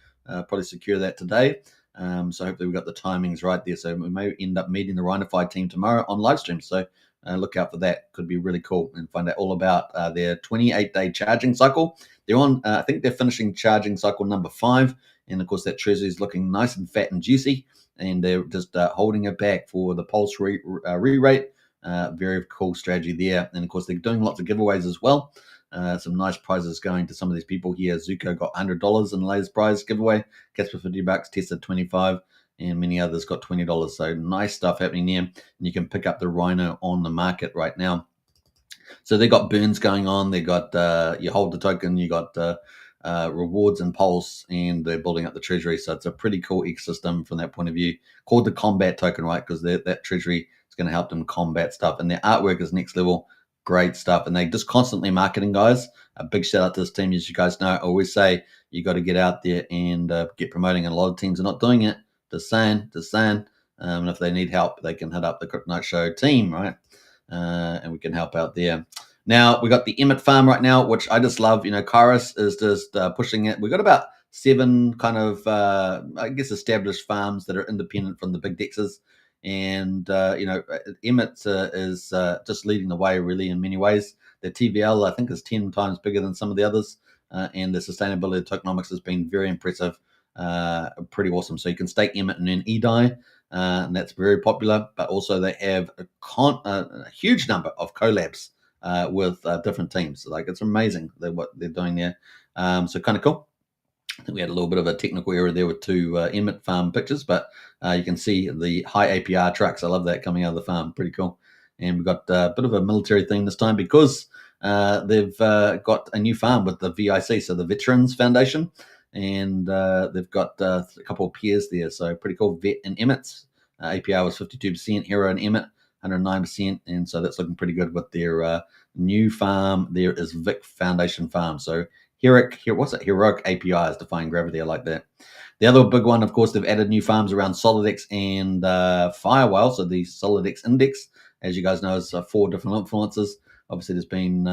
probably secure that today. So hopefully we got the timings right there. So we may end up meeting the RhinoFi team tomorrow on live stream. So look out for that. Could be really cool, and find out all about their 28-day charging cycle. They're on, I think they're finishing charging cycle number 5. And of course, that treasury is looking nice and fat and juicy. And they're just holding it back for the Pulse re-rate. Very cool strategy there. And of course, they're doing lots of giveaways as well. Some nice prizes going to some of these people here. Zuko got $100 in the latest prize giveaway. Casper $50, Tessa $25, and many others got $20. So nice stuff happening there. And you can pick up the Rhino on the market right now. So they got burns going on. They got you hold the token. You got rewards and Pulse, and they're building up the treasury. So it's a pretty cool ecosystem from that point of view. Called the combat token, right? Because that treasury is going to help them combat stuff, and their artwork is next level. Great stuff, and they just constantly marketing, guys. A big shout out to this team. As you guys know, I always say you got to get out there and get promoting, and a lot of teams are not doing it. Just saying. And if they need help, they can hit up the Kryptonite Show team, right? And we can help out there. Now we got the Emmett farm right now, which I just love. Kairos is just pushing it. We got about 7 kind of I guess established farms that are independent from the big dexes. And Emmett is just leading the way, really, in many ways. The TVL, I think, is 10 times bigger than some of the others, and the sustainability tokenomics has been very impressive, pretty awesome. So you can stake Emmett and then EDI, and that's very popular. But also they have a huge number of collabs with different teams. Like, it's amazing what they're doing there. So kind of cool. I think we had a little bit of a technical error there with 2 Emmett farm pictures, but you can see the high APR trucks. I love that coming out of the farm. Pretty cool. And we've got a bit of a military theme this time because they've got a new farm with the VIC, so the Veterans Foundation. And they've got a couple of peers there. So pretty cool. Vet and Emmett. APR was 52%. Hero and Emmett, 109%. And so that's looking pretty good with their new farm. There is Vic Foundation Farm. So Heroic APIs, defying gravity. I like that. The other big one, of course, they've added new farms around SolidX and Firewall. So the SolidX index, as you guys know, is 4 different influences. Obviously, there's been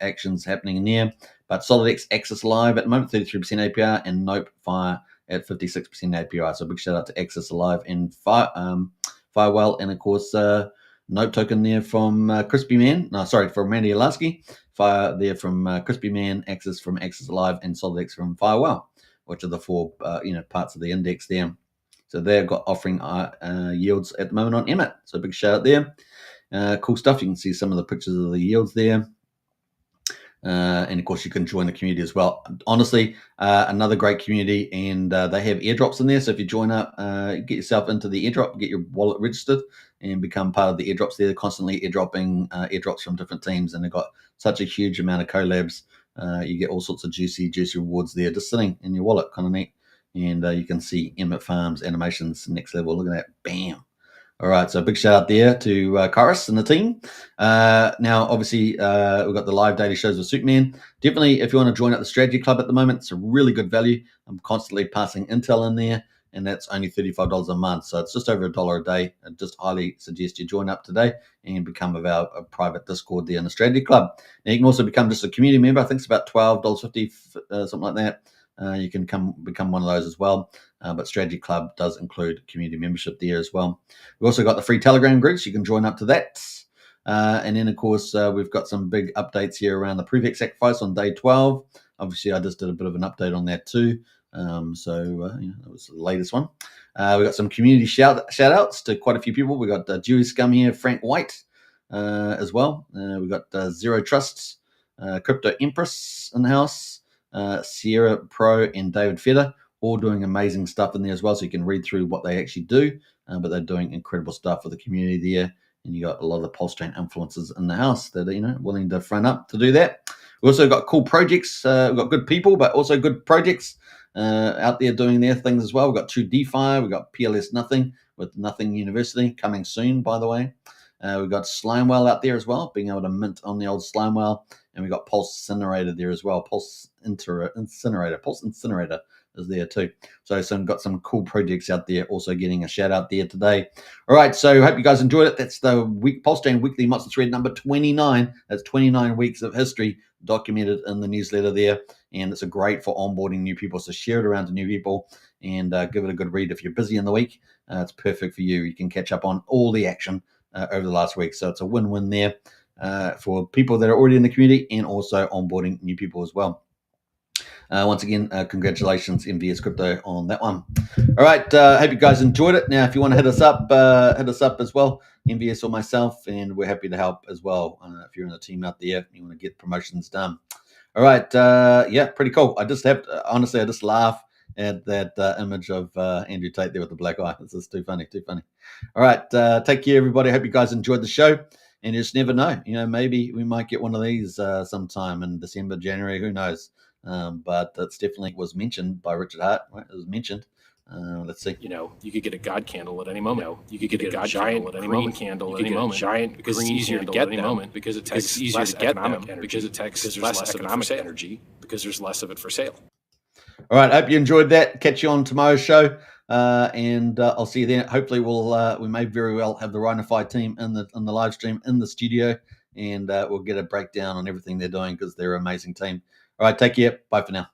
actions happening in there. But SolidX Axis Live at the moment, 33% APR, and Nope Fire at 56% APR. So big shout out to Axis Live and Firewall, and of course, Nope token there from Crispy Man. No, sorry, from Randy Alasky. Fire there from Crispy Man, Axis from Axis Live, and SolidX from Firewall, which are the 4 parts of the index there. So they've got offering yields at the moment on Emmett. So big shout out there. Cool stuff. You can see some of the pictures of the yields there. And of course, you can join the community as well. Honestly, another great community, and they have airdrops in there. So if you join up, get yourself into the airdrop, get your wallet registered, and become part of the airdrops there. They're constantly airdropping airdrops from different teams, and they've got such a huge amount of collabs. You get all sorts of juicy rewards there just sitting in your wallet. Kind of neat. And you can see Emmett Farms animations next level. Look at that. Bam. All right, so big shout out there to Kairos and the team. Now, obviously, we've got the live daily shows with Superman. Definitely, if you want to join up the Strategy Club at the moment, it's a really good value. I'm constantly passing intel in there, and that's only $35 a month. So it's just over $1 a day. I just highly suggest you join up today and become a private Discord there in the Strategy Club. Now, you can also become just a community member. I think it's about $12.50, something like that. You can become one of those as well. But Strategy Club does include community membership there as well. We've also got the free Telegram groups. You can join up to that. And then, of course, we've got some big updates here around the ProveX sacrifice on day 12. Obviously, I just did a bit of an update on that too. That was the latest one. We got some community shout outs to quite a few people. We got Dewey Scum here, Frank White as well. We got Zero Trusts, Crypto Empress in the house, Sierra Pro, and David Feder, all doing amazing stuff in there as well. So you can read through what they actually do, but they're doing incredible stuff for the community there. And you got a lot of the Pulse Chain influencers in the house that are willing to front up to do that. We also got cool projects. We've got good people, but also good projects out there doing their things as well. We've got True DeFi. We've got PLS Nothing with Nothing University coming soon, by the way. We've got Slimewell out there as well, being able to mint on the old Slimewell. And we've got Pulse Incinerator there as well. Pulse Incinerator is there too. So got some cool projects out there, also getting a shout out there today. All right, so hope you guys enjoyed it. That's the Pulse Chain Weekly Monster Thread number 29. That's 29 weeks of history documented in the newsletter there. And it's a great for onboarding new people. So share it around to new people and give it a good read. If you're busy in the week, it's perfect for you. You can catch up on all the action over the last week. So it's a win-win there for people that are already in the community and also onboarding new people as well. Once again, congratulations, MVS Crypto, on that one. All right, hope you guys enjoyed it. Now, if you want to hit us up as well, MVS or myself, and we're happy to help as well. If you're in the team out there, you want to get promotions done. All right, yeah, pretty cool. I just laugh at that image of Andrew Tate there with the black eye. This is too funny. All right, take care, everybody. Hope you guys enjoyed the show. And you just never know. Maybe we might get one of these sometime in December, January. Who knows? But that's definitely was mentioned by Richard Hart. Right? It was mentioned. Let's see. You could get a God candle at any moment. You could get a God giant at any moment. Candle at any moment. Giant because it's easier to get at any moment because it takes easier to get them because it takes less economic energy because there's less of it for sale. All right. Hope you enjoyed that. Catch you on tomorrow's show. And I'll see you then. Hopefully we may very well have the Rhinify team in the live stream in the studio, and we'll get a breakdown on everything they're doing because they're an amazing team. All right, take care. Bye for now.